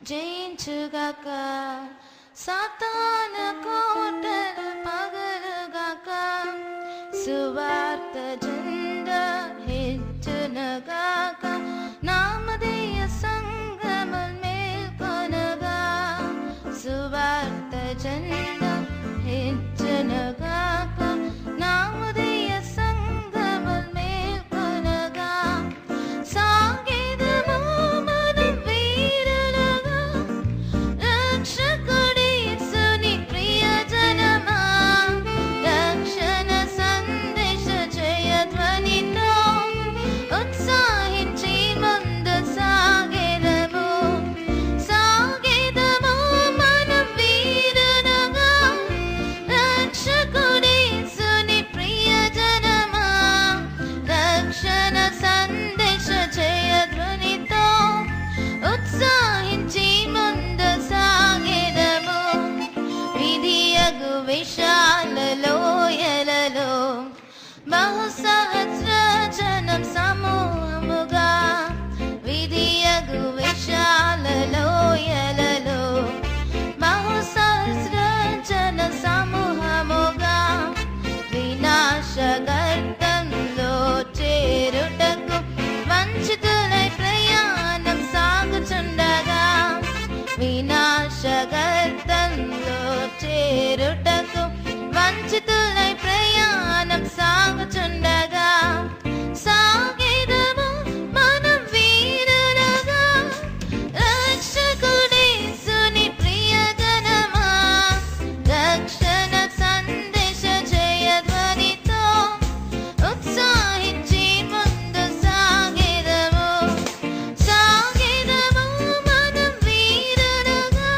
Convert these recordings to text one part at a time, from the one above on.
జయించుగాక సాతాను కోటలు పగలుగాక సువార్త జెండా హెచ్చునగాక నామధేయ సంగముల్ మేల్కొనగా సువార్త జెండా హెచ్చునగాక నామధేయ సంగముల్ మేల్కొనగా సాగెదము మనం వీరులుగా రక్షకుడి యేసుని ప్రియజనమా రక్షణ సందేశ జయధ్వనితో ఉత్సాహించి ముందు సాగెదము మనం వీరులుగా రక్షకుడి యేసుని ప్రియజనమా రక్షణ సందేశ జయధ్వనితో ఉత్సాహించి ముందు సాగెదము విధియగు విశాల లోయలలో బహుసహస్ర జనం సమూహముగా విధియగు విశాల లోయలలో బహుసహస్ర జన సమూహముగా వినాశగర్తంలో చేరుటకు వంచితులై ప్రయాణం సాగుచుండగా వినాశగర్తంలో చేరుటకు వంచితులై ప్రయాణం సాగుచుండగా సాగెదము మనం వీరులుగా రక్షకుడి యేసుని ప్రియజనమా రక్షణ సందేశ జయధ్వనితో ఉత్సాహించి ముందు సాగెదము మనం వీరులుగా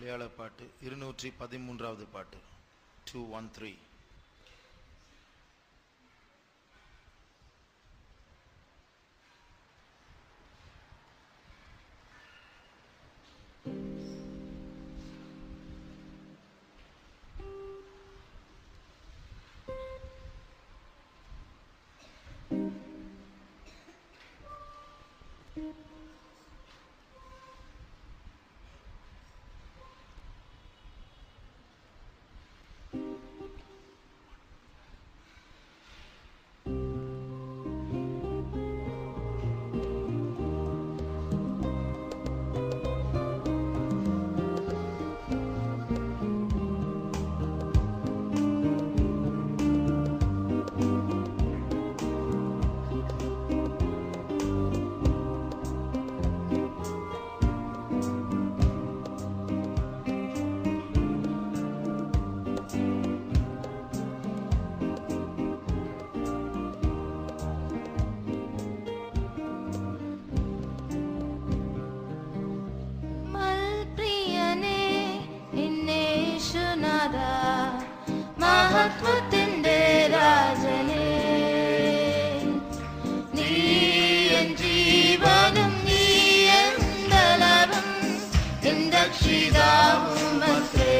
மலையாள பாட்டு 213வது பாட்டு 213. മഹത്വത്തിന്റെ രാജനേ, നീ എൻ ജീവനും നീ എൻ ബലവും എൻ രക്ഷിതാവുമത്രേ.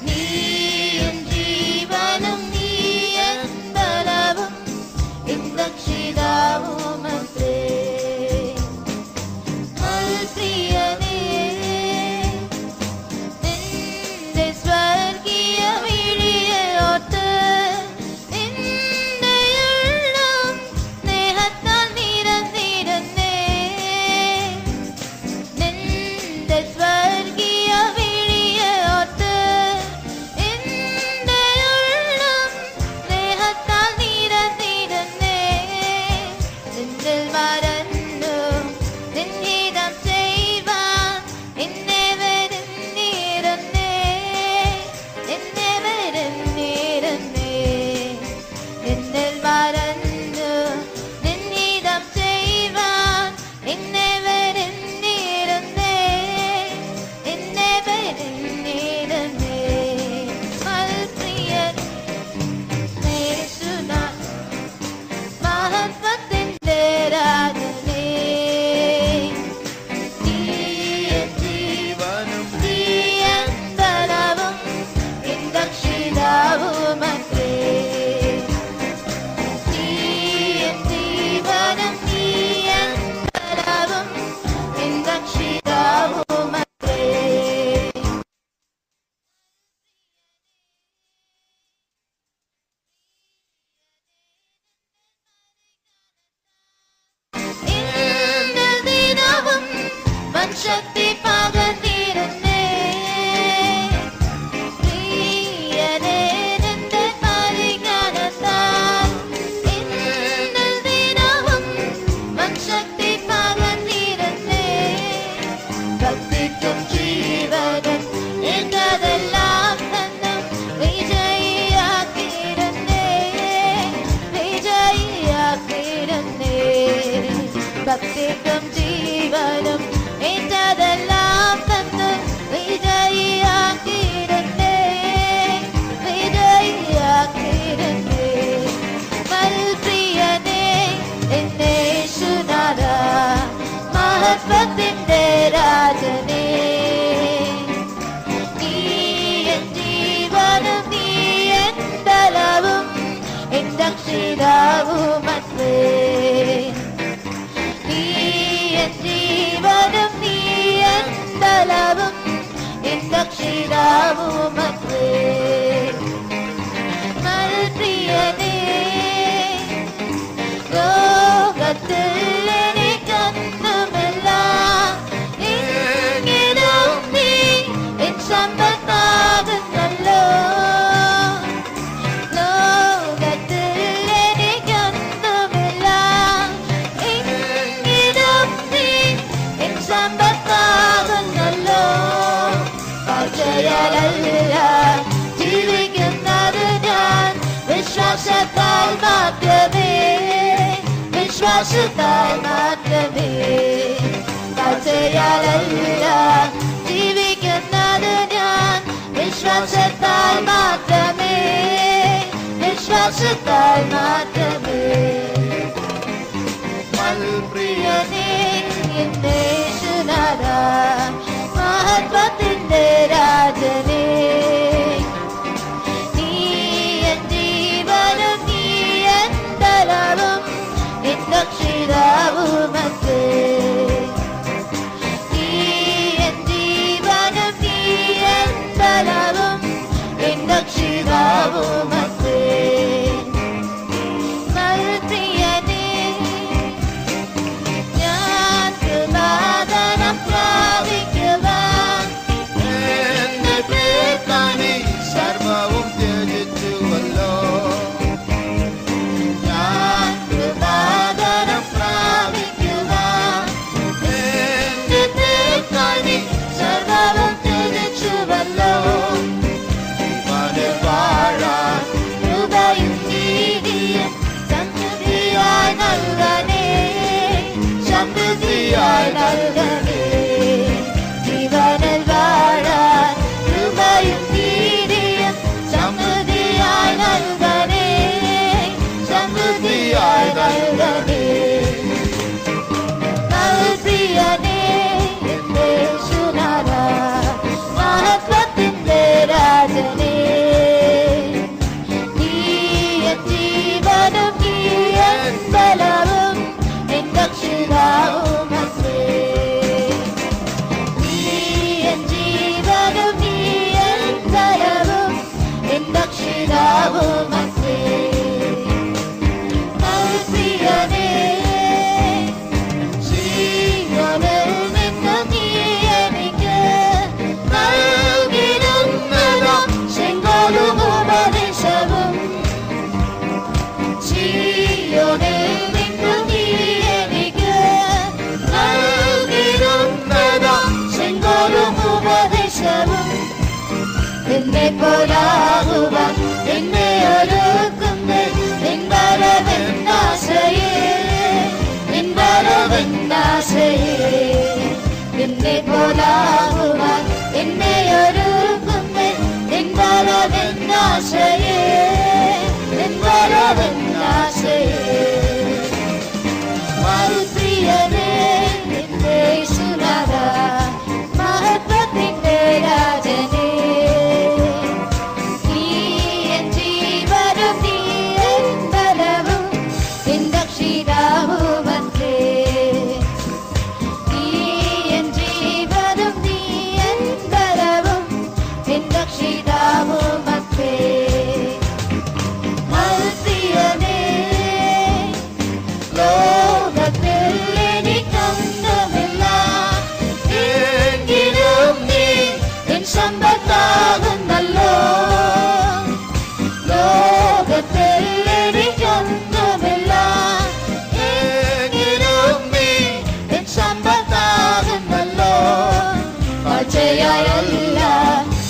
നീ എൻ ജീവനും നീ എൻ ബലവും എൻ രക്ഷിതാവുമത്രേ. പ്രിയനേ, ശക്തി പകർന്നിരുന്നേ. പ്രിയനേ, നിന്റെ പരിജ്ഞാനത്താൽ എന്നിൽ ദിനവും ശക്തി പകർന്നിരുന്നേ. ഭക്തിക്കും ജീവനും എന്നതെല്ലാം തന്നും വിജയിയാക്കിയിരുന്നേ, വിജയിയാക്കിയിരുന്നേ. ഭക്തിക്കും ജീവനും എന്നതെല്ലാം തന്ന് വിജയിയാക്കിയിരുന്നേ, വിജയിയാക്കിയിരുന്നേ. പ്രിയനേ, എന്നെ യേശുനാഥ, മഹത്വത്തിന്റെ രാജനേ, നീ എൻ ജീവനും നീ എൻ ബലവും എൻ രക്ഷിതാവുമത്രേ. നീ എൻ ജീവനും നീ എൻ ബലവും എൻ രക്ഷിതാവുമത്രേ. പ്രിയനേ, ലോകത്തിൽ എനിക്കൊന്നുമില്ലാം എങ്കിലും നീ എൻ സമ്പത്താകുന്നല്ലോ. ലോകത്തിൽ എനിക്കൊന്നുമില്ലാം എങ്കിലും നീ എൻ സമ്പത്താകുന്നല്ലോ. കാഴ്ചയാലല്ല ജീവിക്കുന്നത് ഞാൻ, വിശ്വാസത്താൽ മാത്രമേ, വിശ്വാസത്താൽ മാത്രമേ. കാഴ്ചയാലല്ല വിശ്വാസത്താൽ മാത്രമേ, വിശ്വാസത്താൽ മാത്രമേ. പ്രിയനേ എന്റെ യേശുനാഥാ, മഹത്വത്തിന്റെ രാജനേ, നീ എൻ ജീവനും നീ എൻ ബലവും എൻ രക്ഷിതാവുമത്രേ. നീ എൻ ജീവനും നീ എൻ ബലവും എൻ രക്ഷിതാവുമത്രേ. പ്രിയനേ ഞാൻ കൃപാദനം പ്രാപിക്കുവാൻ എന്റെ പേർക്കായി സർവവും ത്യജിച്ചുവല്ലോ. ഞാൻ കൃപാദനം പ്രാപിക്കുവാൻ എന്റെ പേർക്കായി സർവവും ത്യജിച്ചുവല്ലോ. ജീവനിൽ വാഴാൻ കൃപയും നീതിയും സമൃദ്ധിയായി നൽകണേ, സമൃദ്ധിയായി നൽകണേ. ജീവനിൽ വാഴാൻ കൃപയും നീതിയും സമൃദ്ധിയായി നൽകണേ, സമൃദ്ധിയായി നൽകണേ. പ്രിയനേ എന്റെ യേശുനാഥാ, മഹത്വത്തിന്റെ രാജനേ, നീ എൻ ജീവനും നീ എൻ ബലവും എൻ രക്ഷിതാവുമത്രേ. നീ എൻ ജീവനും നീ എൻ ബലവും എൻ രക്ഷിതാവുമത്രേ. പ്രിയനേ സീയോനിൽ നിന്ന് നീ എനിക്ക് നൽകിടുന്നതാം ചെങ്കോലും ഉപദേശവും. സീയോനിൽ നിന്ന് നീ എനിക്ക് നൽകിടുന്നതാം ചെങ്കോലും ഉപദേശവും. എന്നെ പോലാകുവാൻ എന്നെ ഒരുക്കുന്നേ, നിൻ വരവെന്നാശയേ, നിൻ വരവെന്നാശയേ. എന്നെ പോലാകുവാൻ എന്നെ ഒരുക്കുന്നേ, നിൻ വരവെന്നാശയേ, നിൻ വരവെന്നാശയേ. പ്രിയനേ എന്റെ യേശുനാഥാ, മഹത്വത്തിന്റെ രാജനേ, നീ എൻ ജീവനും നീ എൻ ബലവും എൻ രക്ഷിതാവുമത്രേ. നീ എൻ ജീവനും നീ എൻ ബലവും എൻ രക്ഷിതാവുമത്രേ. പ്രിയനേ ലോകത്തിൽ എനിക്കൊന്നുമില്ല, എങ്കിലും നീ എൻ സമ്പത്താകുന്നല്ലോ. ലോകത്തിൽ എനിക്കൊന്നുമില്ല, എങ്കിലും നീ എൻ സമ്പത്താകുന്നല്ലോ. കാഴ്ചയായല്ല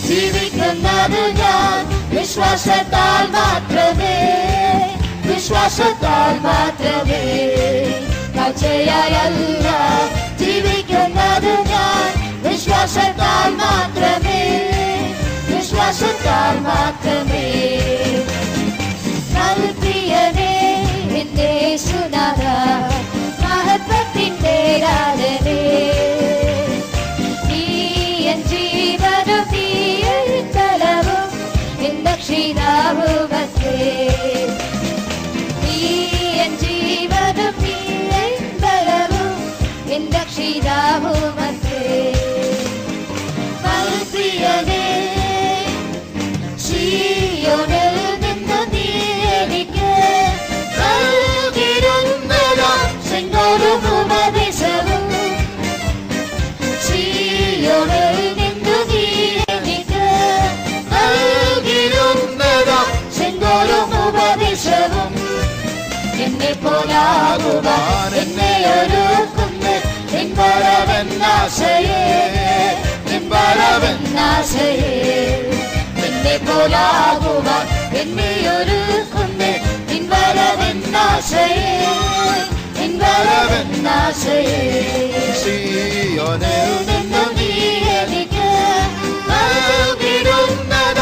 ജീവിക്കുന്നത് ഞാൻ, വിശ്വാസത്താൽ മാത്രമേ, വിശ്വാസത്താൽ മാത്രമേ. കാഴ്ചയായല്ല ജീവിക്കുന്നത് ഞാൻ, വിശ്വാസത്താൽ മാത്രമേ, വിശ്വാസത്താൽ മാത്രമേ. പ്രിയനേ എന്റെ യേശുനാഥാ, മഹത്വത്തിന്റെ രാജനേ, നീ എൻ ജീവനും നീ എൻ ബലവും എൻ രക്ഷിതാവുമത്രേ. നീ എൻ ജീവനും നീ എൻ ബലവും എൻ രക്ഷിതാവുമത്രേ. പ്രിയനേ സീയോനിൽ നിന്ന് നീ എനിക്ക് നൽകിടുന്നതാം ചെങ്കോലും ഉപദേശവും. സീയോനിൽ നിന്ന് നീ എനിക്ക് നൽകിടുന്നതാം ചെങ്കോലും ഉപദേശവും. എന്നെ പോലാകുവാൻ എന്നെ ഒരുക്കുന്നേ, നിൻ വരവെന്നാശയേ, നിൻ വരവെന്നാശയേ. എന്നെ പോലാകുവാൻ എന്നെ ഒരുക്കുന്നേ, നിൻ വരവെന്നാശയേ, നിൻ വരവെന്നാശയേ. സീയോനിൽ നിന്ന് നീ എനിക്ക് നൽകിടുന്നത്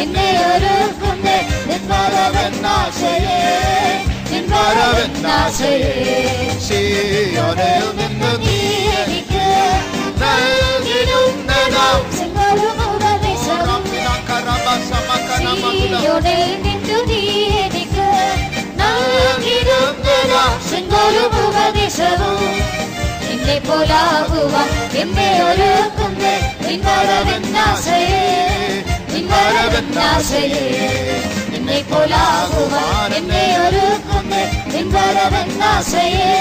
എന്നെ ഒരുക്കുന്നേ നിൻ വരവെന്നാശയേ നിൻ വരവെന്നാശയേ സീയോനിൽ നിന്ന് നീ എനിക്ക് നൽകിടുന്നതാം ചെങ്കോലും ഉപദേശവും സീയോനിൽ നിന്നു നീ എനിക്ക് നൽകിടുന്നതാം ചെങ്കോലും ഉപദേശവും നിന്നെ പോലാകുവാൻ എന്നെ ഒരുക്കുന്നേ നിൻ വരവെന്നാശയേ നിൻ വരവെന്നാശയേ നിന്നെ പോലാകുവാൻ എന്നെ ഒരുക്കുന്നേ നിൻ വരവെന്നാശയേ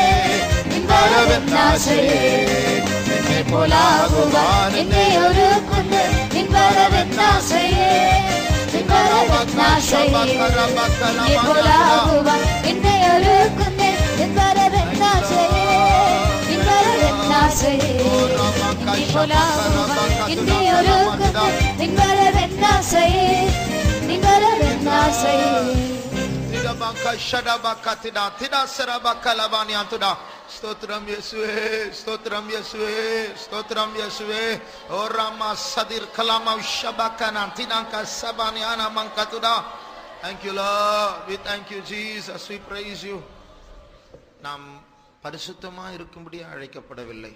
നിൻ വരവെന്നാശയേ നിന്നെ പോലാകുവാൻ എന്നെ ഒരുക്കുന്നേ നിൻ വരവെന്നാശയേ നിൻ വരവെന്നാശയേ നിന്നെ പോലാകുവാൻ എന്നെ ഒരുക്കുന്നേ നിൻ വരവെന്നാശയേ നിൻ വരവെന്നാശയേ നിന്നെ പോലാകുവാൻ എന്നെ ഒരുക്കുന്നേ നിൻ വരവെന്നാശയേ നിൻ വരവെന്നാശയേ സ്തോത്രം യേശുവേ സ്തോത്രം യേശുവേ സ്തോത്രം യേശുവേ ഓ Rama സദിർ കലാമ ശബകന തിനാക സബാനിയാന മങ്കതുദ Thank you Lord, we thank you Jesus, we praise you. நாம் பரிசுத்தமாக இருக்கும்படி அழைக்கப்படவில்லை,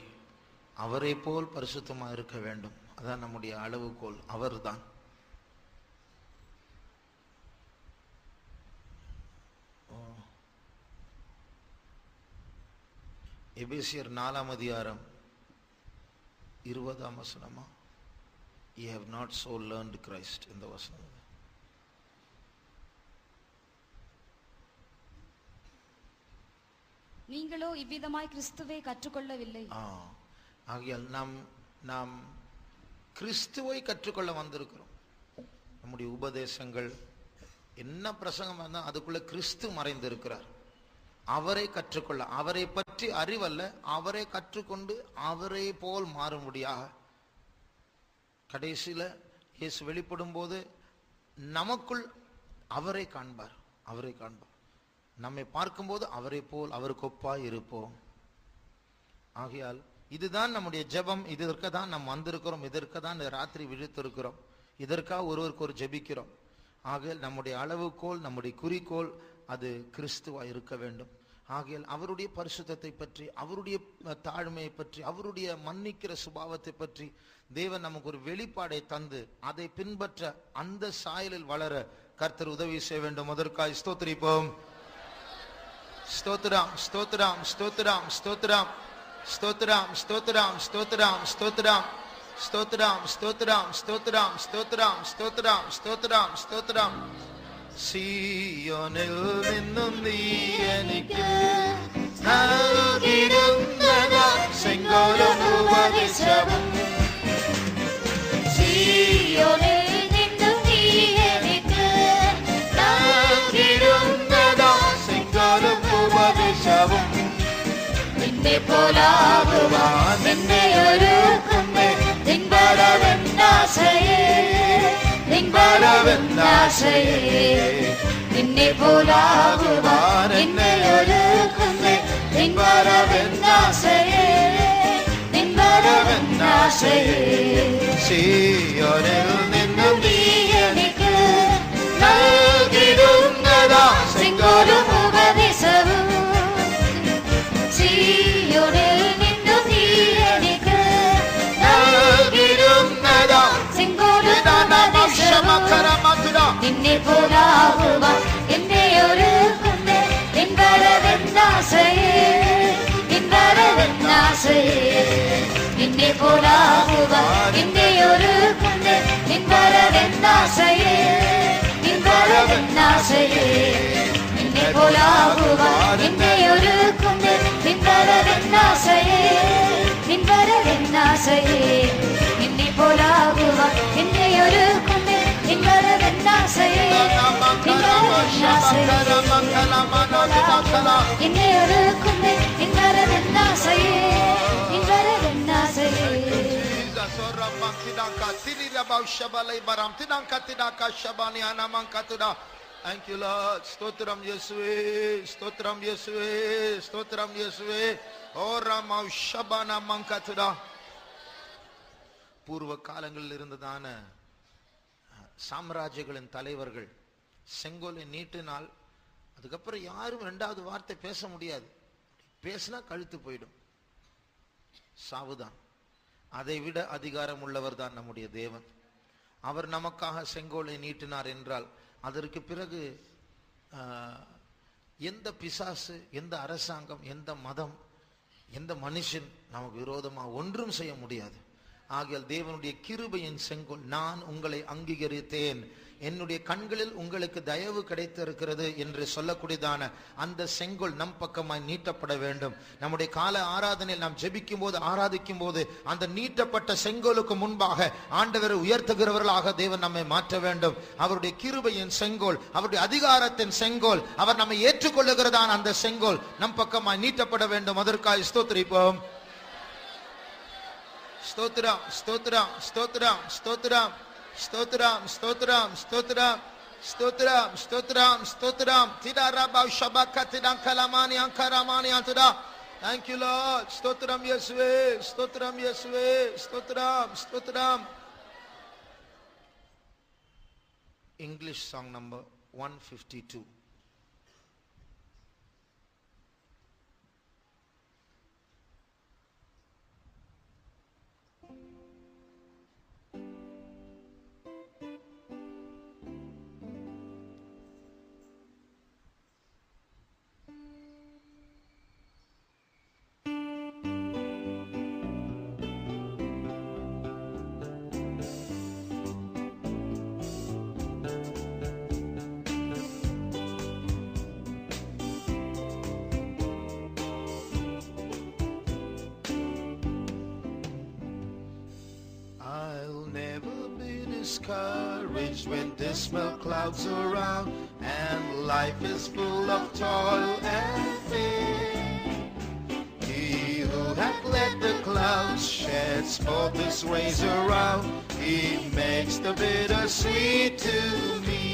அவரை போல் பரிசுத்தமாக இருக்க வேண்டும். அதான் நம்முடைய அளவுகோல், அவர்தான். எபேசியர் 4ஆம் அதிகாரம் 20ஆம் வசனமா, you have not so learned Christ. இந்த வசனம் நீங்களோ இவ்விதமாய் கிறிஸ்துவை கற்றுக்கொள்ளவில்லை. ஆகையால் நாம் கிறிஸ்துவை கற்றுக்கொள்ள வந்திருக்கிறோம். நம்முடைய உபதேசங்கள் என்ன பிரசங்கம் வந்தா அதுக்குள்ள கிறிஸ்து மறைந்திருக்கிறார். அவரை கற்றுக்கொள்ள, அவரை பற்றி அறிவல்ல, அவரை கற்றுக்கொண்டு அவரை போல் மாறும்படியாக கடைசியில இயேசு வெளிப்படும் போது நமக்குள் அவரை காண்பார், அவரை காண்பார். நம்மை பார்க்கும்போது அவரை போல் அவருக்கு ஒப்பாய் இருப்போம். ஆகையால் இதுதான் நம்முடைய ஜெபம், இதற்கு தான் நாம் வந்திருக்கிறோம், இதற்கு தான் ராத்திரி விழித்திருக்கிறோம், இதற்காக ஒருவருக்கு ஒரு ஜெபிக்கிறோம். ஆகையால் நம்முடைய அளவுகோல், நம்முடைய குறிக்கோள் அது கிறிஸ்துவா இருக்க வேண்டும். ஆகையால் அவருடைய பரிசுத்தத்தை பற்றி, அவருடைய தாழ்மையை பற்றி, அவருடைய மன்னிக்கிற சுபாவத்தை பற்றி தேவன் நமக்கு ஒரு வெளிப்பாடை தந்து அதை பின்பற்ற அந்த சாயலில் வளர கர்த்தர் உதவி செய்ய வேண்டும். அதற்காக ஸ்தோத்திரிப்போம். ஸ்தோத்திரம் ஸ்தோத்திரம் ஸ்தோத்திரம் ஸ்தோத்திரம் ஸ்தோத்திரம் ஸ்தோத்திரம் ஸ்தோத்திரம் ஸ்தோத்திரம் ஸ்தோத்திரம் ஸ்தோத்திரம் ஸ்தோத்திரம் ஸ்தோத்திரம் ஸ்தோத்திரம் ஸ்தோத்திரம் ஸ்தோத்திரம் സീയോനിൽ നിന്നും നീ എനിക്ക് നൽകിടുന്നതാം ചെങ്കോലും ഉപദേശവും സീയോനിൽ നിന്നും നീ എനിക്ക് നൽകിടുന്നതാം ചെങ്കോലും ഉപദേശവും നിന്നെ പോലാകുവാൻ എന്നെ ഒരുക്കുന്നേ നിൻ വരവെന്നാശയേ നിൻ വരവെന്നാശയേ നിന്നെ പോലാകുവാൻ എന്നെ ഒരുക്കുന്നേ നിൻ വരവെന്നാശയേ നിൻ വരവെന്നാശയേ സീയോനിൽ നിന്നും നീ എനിക്ക് നൽകിടുന്നതാം ചെങ്കോലും ഉപദേശവും സീയോനിൽ നിന്നും നീ എനിക്ക് നൽകിടുന്നതാം ചെങ്കോലും ഉപദേശവും നിന്നെ പോലാകുവാൻ എന്നെ ഒരുക്കുന്നേ നിൻ വരവെന്നാശയേ നിൻ വരവെന്നാശയേ നിന്നെ പോലാകുവാൻ എന്നെ ഒരുക്കുന്നേ നിൻ വരവെന്നാശയേ നിൻ വരവെന്നാശയേ നിന്നെ പോലാകുവാൻ എന്നെ ഒരുക്കുന്നേ നിൻ വരവെന്നാശയേ നിൻ വരവെന്നാശയേ നിന്നെ പോലാകുവാൻ എന്നെ ഒരുക്കുന്നേ നിൻ വരവെന്നാശയേ നിൻ വരവെന്നാശയേ എന്നെ ഒരുക്കുന്നേ നിൻ വരവെന്നാശയേ നിൻ വരവെന്നാശയേ. Thank you Lord. ஸ்தோத்திரம் இயேசுவே ஸ்தோத்திரம் இயேசுவே ஸ்தோத்திரம் இயேசுவே ஓ ராமா ஷபானா மங்கதுடா. பூர்வ காலங்களில் இருந்ததான சாம்ராஜ்யங்களின் தலைவர்கள் செங்கோலை நீட்டினால் அதுக்கப்புறம் யாரும் இரண்டாவது வார்த்தை பேச முடியாது. பேசினா கழுத்து போயிடும், சாவுதான். அதை விட அதிகாரம் உள்ளவர் தான் நம்முடைய தேவன். அவர் நமக்காக செங்கோலை நீட்டினார் என்றால் அதற்கு பிறகு எந்த பிசாசு, எந்த அரசாங்கம், எந்த மதம், எந்த மனுஷன் நமக்கு விரோதமாக ஒன்றும் செய்ய முடியாது. ஆகையால் தேவனுடைய கிருபையின் செங்கோல், நான் உங்களை அங்கீகரித்தேன், என்னுடைய கண்களில் உங்களுக்கு தயவு கிடைத்திருக்கிறது என்று சொல்லக்கூடியதான அந்த செங்கோல் நம் பக்கமாய் நீட்டப்பட வேண்டும். நம்முடைய கால ஆராதனையில் நாம் ஜெபிக்கும் போது, ஆராதிக்கும் போது அந்த நீட்டப்பட்ட செங்கோலுக்கு முன்பாக ஆண்டவரை உயர்த்துகிறவர்களாக தேவன் நம்மை மாற்ற வேண்டும். அவருடைய கிருபையின் செங்கோல், அவருடைய அதிகாரத்தின் செங்கோல், அவர் நம்மை ஏற்றுக்கொள்ளுகிறதான அந்த செங்கோல் நம் பக்கமாய் நீட்டப்பட வேண்டும். அதற்காக ஸ்தோத்திரிப்போம். ஸ்தோத்திரம், ஸ்தோத்திரம், ஸ்தோத்திரம், ஸ்தோத்திரம், ஸ்தோத்திரம், ஸ்தோத்திரம், ஸ்தோத்திரம், ஸ்தோத்திரம், ஸ்தோத்திரம், ஸ்தோத்திரம். திடாரபா ஷபக திடங்கலமானி அங்கரமானி அந்தடா. Thank you Lord. ஸ்தோத்திரம் இயேசுவே, ஸ்தோத்திரம் இயேசுவே, ஸ்தோத்திரம், ஸ்தோத்திரம். English song number 152. Discouraged when dismal clouds surround and life is full of toil and fear. He who hath led the clouds sheds forth his rays around. He makes the bitter sweet to me.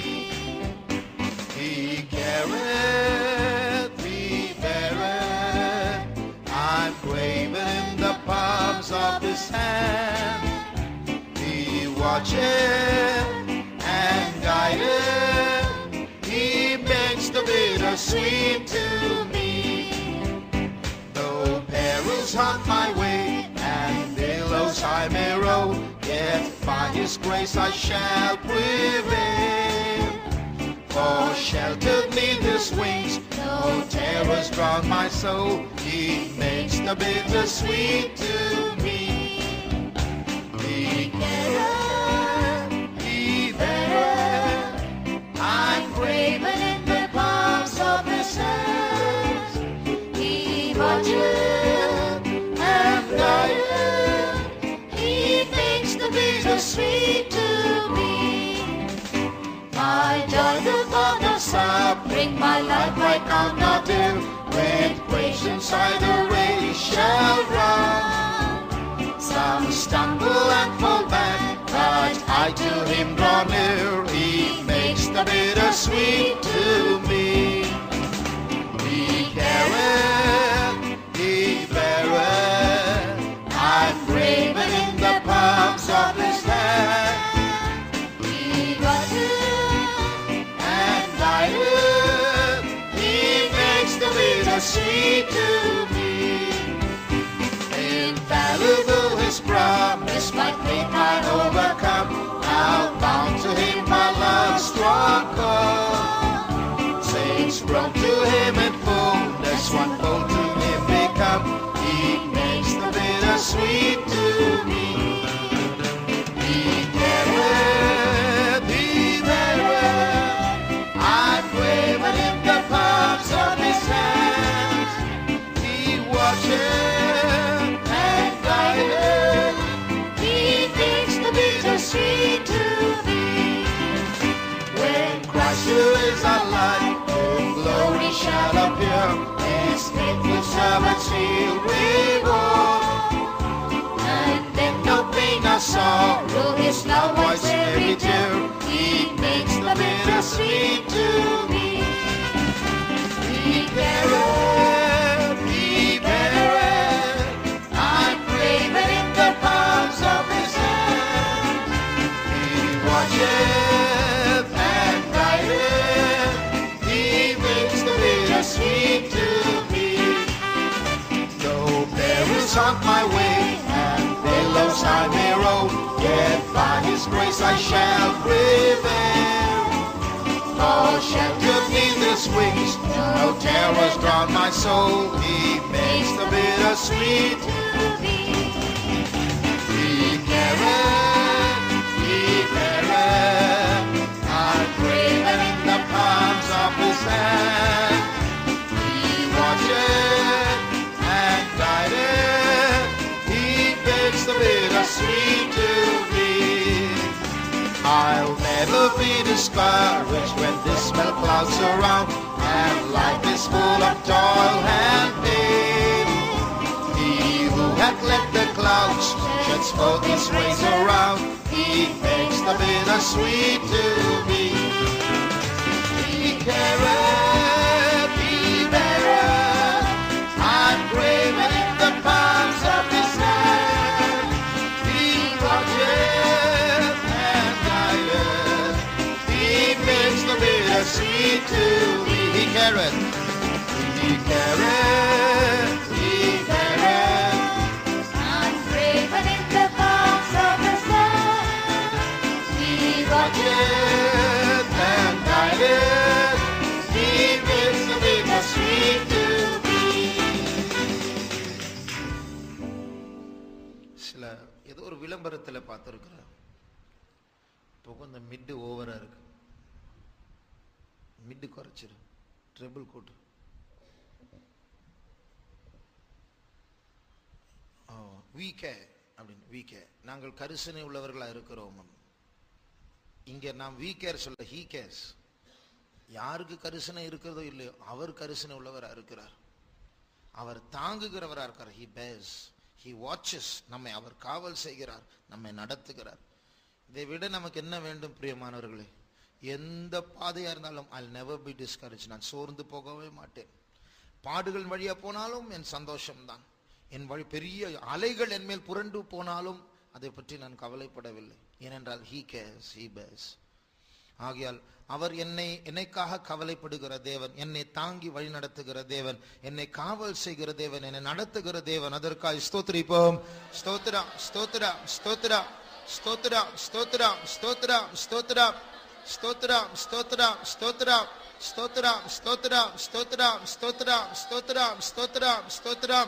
He careth, he beareth. I'm graven in the palms of his hand. Watcheth and guideth, he makes the bitter sweet to me. Though perils haunt my way and billows I may roll, yet by his grace I shall prevail. For sheltered neath his wings, no terrors drown my soul, he makes the bitter sweet to me. He careth, graven in the palms of his hands. He watcheth and guideth, he makes the bitter sweet to me. My joy the Father shall bring, my life right now not dim. With patience I the race shall run. Some stumble and fall back, but I to him draw near. He makes the bitter sweet to me. He careth, he beareth. I'm graven in the palms of his hand. He guideth and guideth, he makes the bitter sweet to me. Infallible his promise, by faith I overcome. Now bound to him by love's strong call. Saints run to him in fullness, one fold to him become. He makes the bitter sweet to me. He careth, he beareth. I'm graven in the palms of his hands. He watcheth and guideth, he makes the bitter sweet to me. When Christ who is our light, in glory shall appear, his faithful servants he'll reward. And then no pain or sorrow, his love wipes every tear. He makes the bitter sweet to me. He careth, he beareth. I'm graven in the palms of his hand. He watches on my way, and billows I may roll, yet by His grace I shall prevail. For shelter beneath His wings, no terrors drown my soul. He makes the bitter sweet. He careth, I'm graven in the palms of His hand. He watcheth and guideth, He makes the bitter sweet to me. I'll never be discouraged when dismal clouds surround, and life is full of toil and pain. He who hath let the clouds sheds forth His rays around, He makes the bitter sweet to me. He careth, He beareth, I'm graven in the palms of His hand. He watcheth and guideth, He makes the bitter sweet to me. He careth, He careth, He beareth, I'm graven in the palms of His hand. He watcheth and guideth, He makes the bitter sweet to me. சில ஏதோ ஒரு விளம்பரத்தில் பார்த்துருக்குறேன். இப்போ கொஞ்சம் மிட்டு ஓவராக இருக்கு, Mittu குறைச்சிரு, triple கூட்டு. வீக்கே அப்படின்னு, வீக்கே நாங்கள் கரிசனை உள்ளவர்களாக இருக்கிறோம். இங்கே நாம் வீக்கேர் சொல்ல ஹீ கேர்ஸ். யாருக்கு கரிசனை இருக்கிறதோ இல்லையோ அவர் கரிசனை உள்ளவராக இருக்கிறார். அவர் தாங்குகிறவராக இருக்கிறார். ஹி பேஸ், ஹி வாட்சஸ், நம்மை அவர் காவல் செய்கிறார், நம்மை நடத்துகிறார். இதை விட நமக்கு என்ன வேண்டும் பிரியமானவர்களே? எந்த பாதையாக இருந்தாலும் I'll never be discouraged. நான் சோர்ந்து போகவே மாட்டேன். பாடுகள் வழியா போனாலும் என் சந்தோஷம்தான். என் வழி பெரிய அலைகள் என் மேல் புரண்டு போனாலும் அதை பற்றி நான் கவலைப்படவில்லை. ஏனென்றால் He cares, He bears. ஆகையால் அவர் என்னைக்காக கவலைப்படுகிற தேவன், என்னை தாங்கி வழி நடத்துகிற தேவன், என்னை காவல் செய்கிற தேவன், என்னை நடத்துகிற தேவன். அதற்காக ஸ்தோத்திரிப்போம். ஸ்தோத்திரா ஸ்தோத்திரா ஸ்தோத்திரா ஸ்தோத்திரா ஸ்தோத்திரா ஸ்தோத்திரா ஸ்தோத்திரா ஸ்தோத்திரா ஸ்தோத்திரா ஸ்தோத்திரா ஸ்தோத்திரா ஸ்தோத்திரா ஸ்தோத்திரா ஸ்தோத்திரா ஸ்தோத்திரா ஸ்தோத்திரா ஸ்தோத்திரா.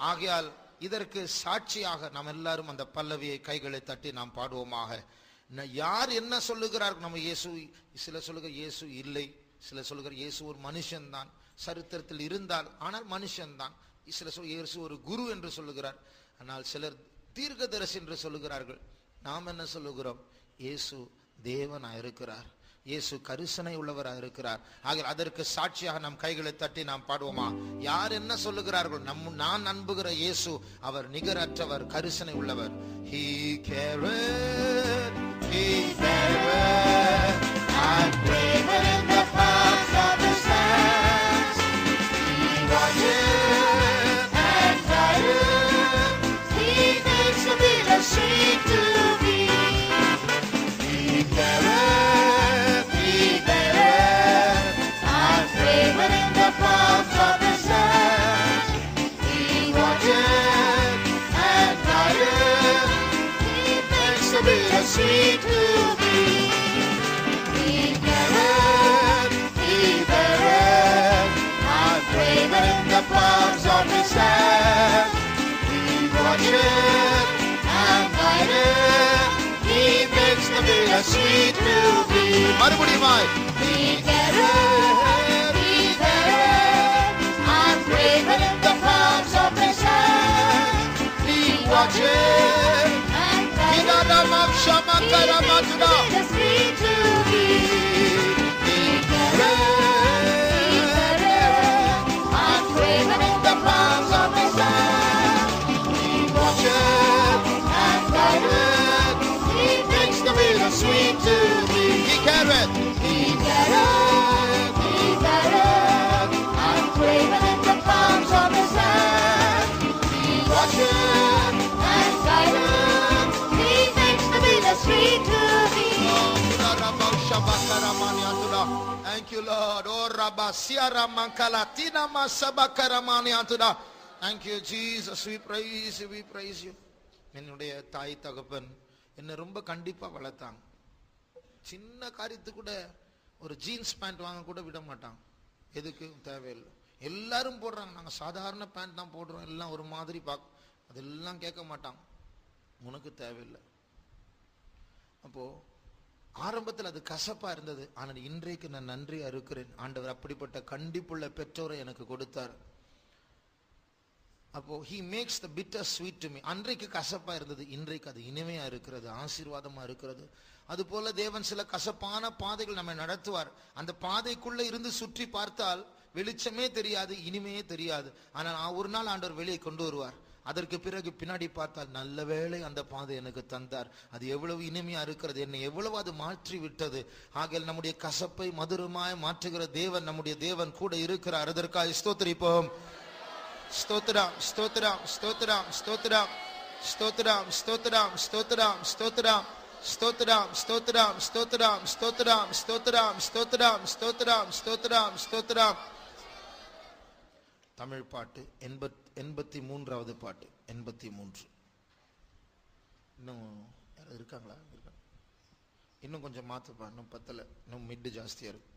ஆகையால் இதற்கு சாட்சியாக நாம் எல்லாரும் அந்த பல்லவியை கைகளை தட்டி நாம் பாடுவோமாக. யார் என்ன சொல்லுகிறார்கள்? நம்ம இயேசு, சில சொல்லுகிற இயேசு இல்லை, சில சொல்லுகிற இயேசு ஒரு மனுஷன்தான், சரித்திரத்தில் இருந்தால் ஆனால் மனுஷன்தான். சில சொல் இயேசு ஒரு குரு என்று சொல்லுகிறார், ஆனால் சிலர் தீர்க்கதரிசி என்று சொல்லுகிறார்கள். நாம் என்ன சொல்லுகிறோம்? இயேசு தேவனாக இருக்கிறார், இயேசு கரிசனை உள்ளவராக இருக்கிறார். ஆக அதற்கு சாட்சியாக நம் கைகளை தட்டி நாம் பாடுவோமா? யார் என்ன சொல்லுகிறார்கள்? நான் நம்புகிற இயேசு அவர் நிகரற்றவர், கரிசனை உள்ளவர். He careth, He beareth, I'm graven in the palms of His hands. He watcheth and guideth, He makes the bitter sweet to me. He careth, He beareth, I'm graven in the palms of His hands. He watcheth and guideth, He makes the bitter sweet to me. He careth, He beareth, I'm graven in the palms of His hands. He watcheth and guideth, He makes the bitter sweet to me. மறுபடியுமாய். He careth, He beareth, I'm graven in the palms of His hands. He watcheth and guideth, He sweet to me. He careth, I'm graven in the palms of His hands. He watcheth and guideth, He makes the bitter sweet to me. He careth, He beareth, I'm graven in the palms of His hands. He watcheth and guideth, He makes the bitter sweet to me. Thank you, Lord. Oh, Rabba Siara Mankalatina Masabakaramani Antuda. Thank you Jesus, we praise you, we praise you. என்னுடைய தாய் தகப்பன் என்னை ரொம்ப கண்டிப்பா வளர்த்தாங்க. சின்ன காரியத்துக்கு கூட ஒரு ஜீன்ஸ் பேண்ட் வாங்க கூட விட மாட்டாங்க. எதுக்கு தேவையில்லை, எல்லாரும் போடுறாங்க, நாங்க சாதாரண பேண்ட் தான் போடுறோம், எல்லாம் ஒரு மாதிரி அதெல்லாம் கேட்க மாட்டாங்க, உனக்கு தேவையில்லை. அப்போ ஆரம்பத்தில் அது கசப்பா இருந்தது, ஆனால் இன்றைக்கு நான் நன்றியா இருக்கிறேன். ஆண்டவர் அப்படிப்பட்ட கண்டிப்புள்ள பெற்றோரை எனக்கு கொடுத்தார். அப்போ he makes the bitter sweet to me. அன்றைக்கு கசப்பா இருந்தது, இன்றைக்கு அது இனிமையா இருக்கிறது, ஆசீர்வாதமா இருக்கிறது. அது போல தேவன் சில கசப்பான பாதைகள் நம்மை நடத்துவார். அந்த பாதைக்குள்ள இருந்து சுற்றி பார்த்தால் வெளிச்சமே தெரியாது, இனிமையே தெரியாது. ஆனால் ஒரு நாள் ஆண்டவர் வெளியே கொண்டு வருவார். அதற்கு பிறகு பின்னாடி பார்த்தால் நல்ல வேளை அந்த பாதை எனக்கு தந்தார், அது எவ்வளவு இனிமையா இருக்கிறது, என்னை எவ்வளவு அது மாற்றி விட்டது. ஆகையால் நம்முடைய கசப்பை மதுரமாய் மாற்றுகிற தேவன், நம்முடைய தேவன் கூட இருக்கிறார். அதற்காக ஸ்தோத்திரிப்போம். ஸ்தோத்திரம், ஸ்தோத்திரம், ஸ்தோத்திரம், ஸ்தோத்திரம், ஸ்தோத்திரம், ஸ்தோத்திரம், ஸ்தோத்திரம், ஸ்தோத்திரம், ஸ்தோத்திரம், ஸ்தோத்திரம், ஸ்தோத்திரம், ஸ்தோத்திரம், ஸ்தோத்திரம், ஸ்தோத்திரம், ஸ்தோத்திரம், ஸ்தோத்திரம், ஸ்தோத்திரம். தமிழ் பாட்டு 83வது பாட்டு 83. இன்னும் யாராவது இருக்காங்களா? இன்னும் கொஞ்சம் மாத்துப்பா, இன்னும் பத்தல, இன்னும் மிட் ஜாஸ்தியா இருக்கு.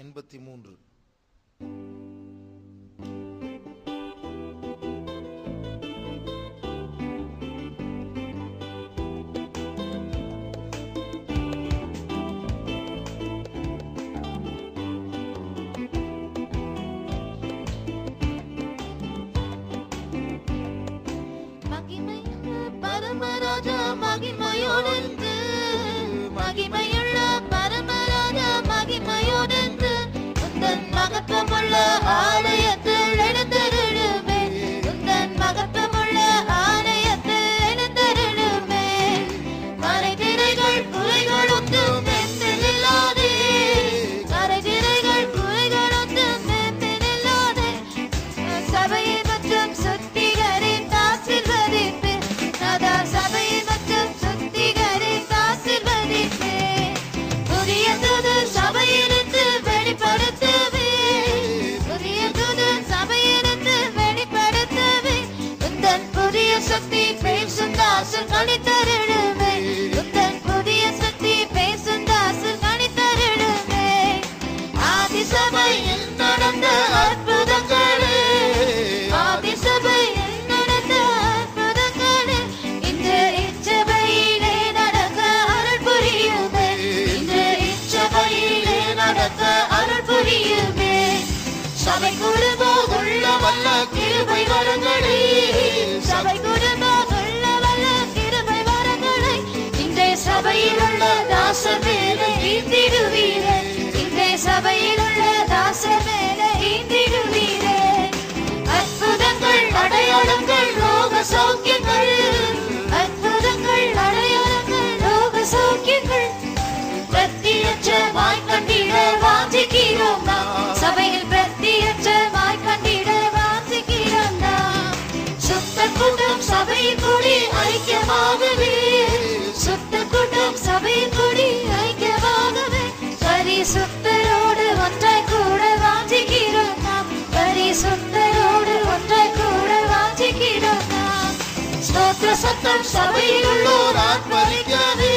83. பரமராஜா மகிமையோடு, மகிமையுள்ள பரமராஜா மகிமையோடு உந்தன் மகத்துவமுள்ள ஆலயத்தில் எழுந்தருளுமே, உந்தன் மகத்துவமுள்ள ஆலயத்தில் எழுந்தருளுமே. மறைதிரைகள் குறைகள் ஒன்றும் மேன்பில்லாதே, மறைதிரைகள் குறைகள் ஒன்றும் மேன்பில்லாதே. சபையை மற்றும் சுத்திகரித்து ஆசீர்வதிப்பு, நாதா சபையை மற்றும் சுத்திகரித்து ஆசீர்வதிப்பு. புதிய தூது சபையிலிருந்து வெளிப்படுத்தவே, புதிய தூது சபையிலிருந்து வெளிப்படுத்தவே. உந்தன் புதிய சக்தி பேசும் தாசர் கணித்தருளுமே, உந்தன் புதிய சக்தி பேசும் தாசர் கணித்தருளுமே. ஆதி சபையில் நடந்த அற்புதங்களே, ஆதி சபையில் நடந்த அற்புதங்களே இன்று இச்சபையிலே நடக்க அருள் புரியுமே, இன்று இச்சபையிலே நடக்க அருள் புரியுமே. சபை குடும்பம் உள்ள வல்ல கிருபை வரங்களே, சபை குடும்பம் உள்ள வல்ல கிருபை வரங்களை இன்றைய சபையில் உள்ள தாசர் மேலே ஈந்திடுவீரே, இன்றைய சபையில் உள்ள தாசர் மேலே ஈந்திடுவீரே. அற்புதங்கள் அடையாளங்கள் ரோக சௌக்கியங்கள், அற்புதங்கள் அடையாளங்கள் ரோக சௌக்கியங்கள் பிரத்தியட்சமாய் கண்டிட வாஞ்சிக்கிறோம் நாம், சபையில் பிரத்தியட்சமாய் கண்டிட வாஞ்சிக்கிறோம் நாம். சுத்த கூட்டம் சபையில் கூடி ஐக்கியமாகவே, சுத்த கூட்டம் சபையில் கூடி ஐக்கியமாகவே. பரிசுத்தரோடு ஒன்றாய் கூட வாஞ்சிக்கிறோம் நாம், பரிசுத்தரோடு ஒன்றாய் கூட வாஞ்சிக்கிறோம் நாம். ஸ்தோத்திர சத்தம் சபையில் உள்ளோர் ஆர்ப்பரிக்கவே,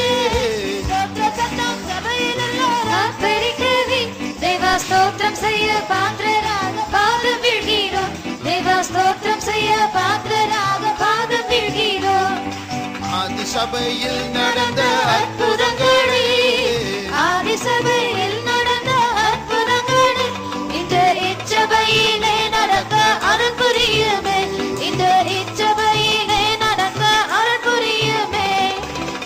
ஸ்தோத்திர சத்தம் சபையில் உள்ளோர் ஆர்ப்பரிக்கவே. தேவா ஸ்தோத்திரம் செய்ய பாத்திரராக பாதம் வீழ்கிறோம், தேவா ஸ்தோத்திரம் செய்ய பாத்திரராக பாதம் வீழ்கிறோம். ஆதி சபையில் நடந்த அற்புதங்களே, ஆதி சபையில் நடந்த அற்புதங்களே இன்று இச்சபையிலே நடக்க அருள் புரியுமே, இன்று இச்சபையிலே நடக்க அருள் புரியுமே.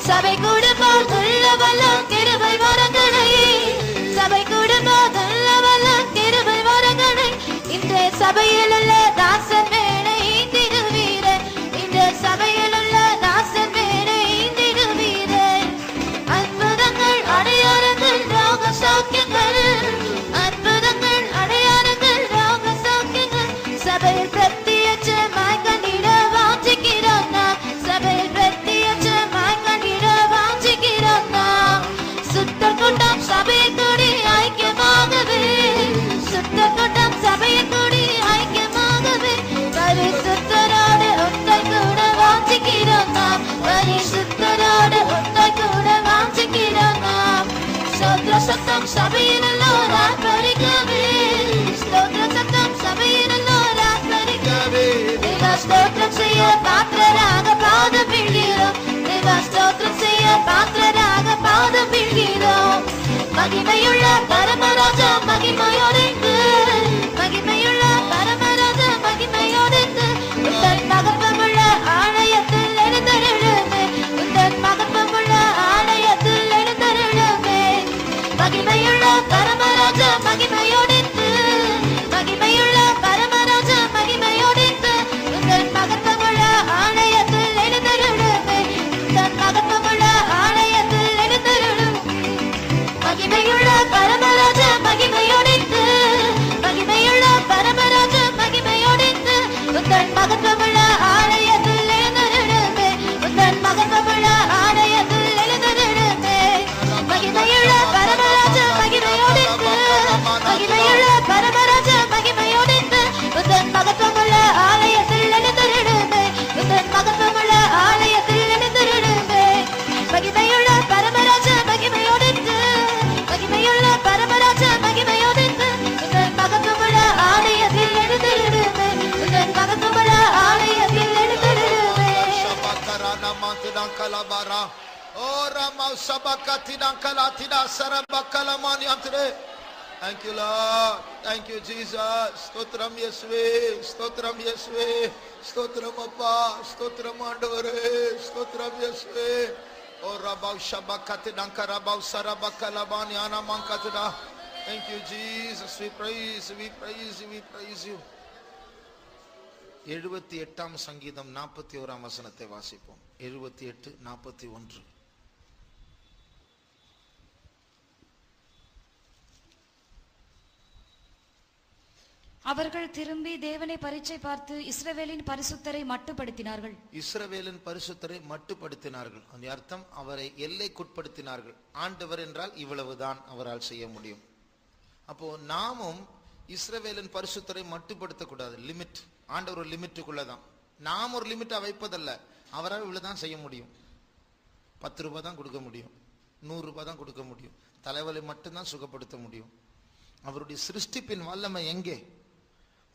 சபை குடும்பம் உள்ள வல்ல கிருபை வரங்களை, சபை குடும்பம் உள்ள வல்ல கிருபை வரங்களை இன்று சபையில் உள்ள தாசர் மேலே ஈந்திடுவீரே, இன்று சபையில் உள்ள தாசர் மேலே ஈந்திடுவீரே. அற்புதங்கள் அடையாளங்கள் ரோக சௌக்கியங்கள், அற்புதங்கள் அடையாளங்கள் ரோக சௌக்கியங்கள் சபையில் பிரத்தியட்சமாய் கண்டிட வாஞ்சிக்கிறோம் நாம், சபையில் பிரத்தியட்சமாய் கண்டிட வாஞ்சிக்கிறோம் நாம். சத்தம் சபையினெல்லோர் ஆர்ப்பரிக்கவே ஸ்தோத்திர சத்தம் சபையினெல்லோர் ஆர்ப்பரிக்கவே தேவா ஸ்தோத்திரம் செய்ய பாத்திரராக பாதம் வீழ்கிறோம் தேவா ஸ்தோத்திரம் செய்ய பாத்திரராக பாதம் வீழ்கிறோம் மகிமையுள்ள பரமராஜா மகிமையோடைந்து மகிமையுள்ள பரமராஜா மகிமையோடைந்து உந்தன் மகத்துவமுள்ள ஆலயத்தில் எழுந்தருளுமே உந்தன் மகத்துவமுள்ள ஆலயத்தில் எழுந்தருளுமே மகிமையுள்ள பரமராஜா மகிமையோடைந்து மகிமையுள்ள பரமராஜா மகிமையோடைந்து உந்தன் மகத்துவமுள்ள ஆலயத்தில் எழுந்தருளுமே உந்தன் மகத்துவமுள்ள ஆலயத்தில் எழுந்தருளுமே மகிமையுள்ள பரமராஜா மகிமையோடைந்து மகிமையுள்ள பரமராஜா மகிமையோடைந்து உந்தன் மகத்துவமுள்ள ஆலயத்தில் எழுந்தருளுமே உந்தன் மகத்துவமுள்ள ஆலயத்தில் எழுந்தருளுமே மகிமையுள்ள பரமராஜா மகிமையோடைந்து மகிமையுள்ள பரமராஜா மகிமையோடைந்து உந்தன் மகத்துவமுள்ள ஆலயத்தில் எழுந்தருளுமே உந்தன் மகத்துவமுள்ள ஆலயத்தில் எழுந்தருளுமே மகிமையுள்ள பரமராஜா மகிமையோடைந்து மகிமையுள்ள பரமராஜா மகிமையோடைந்து உந்தன் மகத்துவமுள்ள ஆலயத்தில் எழுந்தருளுமே உந்தன் மகத்துவமுள்ள ஆலயத்தில் எழுந்தருளுமே Thank you, Lord. Thank you, Jesus. Stotram Yeswe, Stotram Yeswe, Stotram Appa, Stotram Andavare, Stotram Yeswe. Oh, Rabau Shabakati Dankarabau Sarabakalabani Anamankatida. Thank you, Jesus. We praise you, we praise you, we praise you. 78ஆம் சங்கீதம் 41ஆம் வசனத்தை வாசிப்போம். 78:41. அவர்கள் திரும்பி தேவனை பரீட்சை பார்த்து இஸ்ரவேலின் பரிசுத்தரை மட்டுப்படுத்தினார்கள். இஸ்ரவேலின் பரிசுத்தரை மட்டுப்படுத்தினார்கள். அந்த அர்த்தம் அவரை எல்லைக்குட்படுத்தினார்கள். ஆண்டவர் என்றால் இவ்வளவுதான் அவரால் செய்ய முடியும். அப்போ நாமும் இஸ்ரவேலின் பரிசுத்தரை மட்டுப்படுத்தக்கூடாது. லிமிட். ஆண்டவர் ஒரு லிமிட்டுக்குள்ளதான். நாம் ஒரு லிமிட்டை வைப்பதல்ல. அவரால் இவ்வளவுதான் செய்ய முடியும். 10 ரூபாய் தான் கொடுக்க முடியும், 100 ரூபாய் தான் கொடுக்க முடியும். தலைவலி மட்டும்தான் சுகப்படுத்த முடியும். அவருடைய சிருஷ்டிப்பின் வல்லமை எங்கே?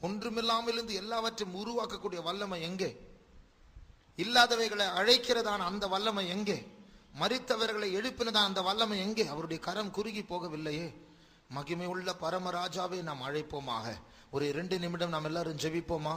ஒன்றுமில்லாமல் இருந்து எல்லாவற்றையும் உருவாக்கக்கூடிய வல்லமை எங்கே? இல்லாதவைகளை அழைக்கிறதான அந்த வல்லமை எங்கே? மரித்தவர்களை எழுப்பினதான அந்த வல்லமை எங்கே? அவருடைய கரம் குறுகி போகவில்லையே. மகிமை உள்ள பரமராஜாவை நாம் அழைப்போமாக. ஒரு 2 நிமிடம் நாம் எல்லாரும் ஜெபிப்போமா?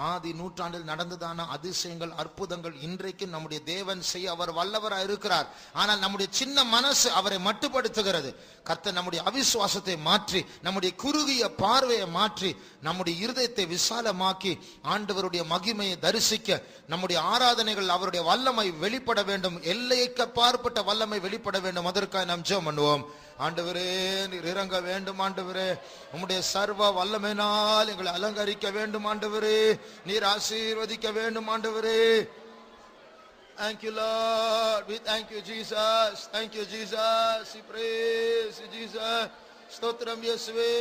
ஆதி நூற்றாண்டில் நடந்ததான அதிசயங்கள், அற்புதங்கள் இன்றைக்கு நம்முடைய தேவன் செய்ய அவர் வல்லவராக இருக்கிறார். ஆனால் நம்முடைய சின்ன மனசு அவரை மட்டுப்படுத்துகிறது. கர்த்தர் நம்முடைய அவிசுவாசத்தை மாற்றி, நம்முடைய குறுகிய பார்வையை மாற்றி, நம்முடைய இருதயத்தை விசாலமாக்கி ஆண்டவருடைய மகிமையை தரிசிக்க நம்முடைய ஆராதனைகள் அவருடைய வல்லமை வெளிப்பட வேண்டும். எல்லைக்கு பார்ப்பட்ட வல்லமை வெளிப்பட வேண்டும். அதற்காக நாம் ஜெபம் பண்ணுவோம். ஆண்டவரே, நீர் இறங்க வேண்டும். ஆண்டவரே, உம்முடைய சர்வ வல்லமையினால் எங்களை அலங்கரிக்க வேண்டும். ஆண்டவரே, நீர் ஆசீர்வதிக்க வேண்டும். ஆண்டவரே, thank you Lord, we thank you Jesus, thank you Jesus, we praise you Jesus. ஸ்தோத்திரம் இயேசுவே,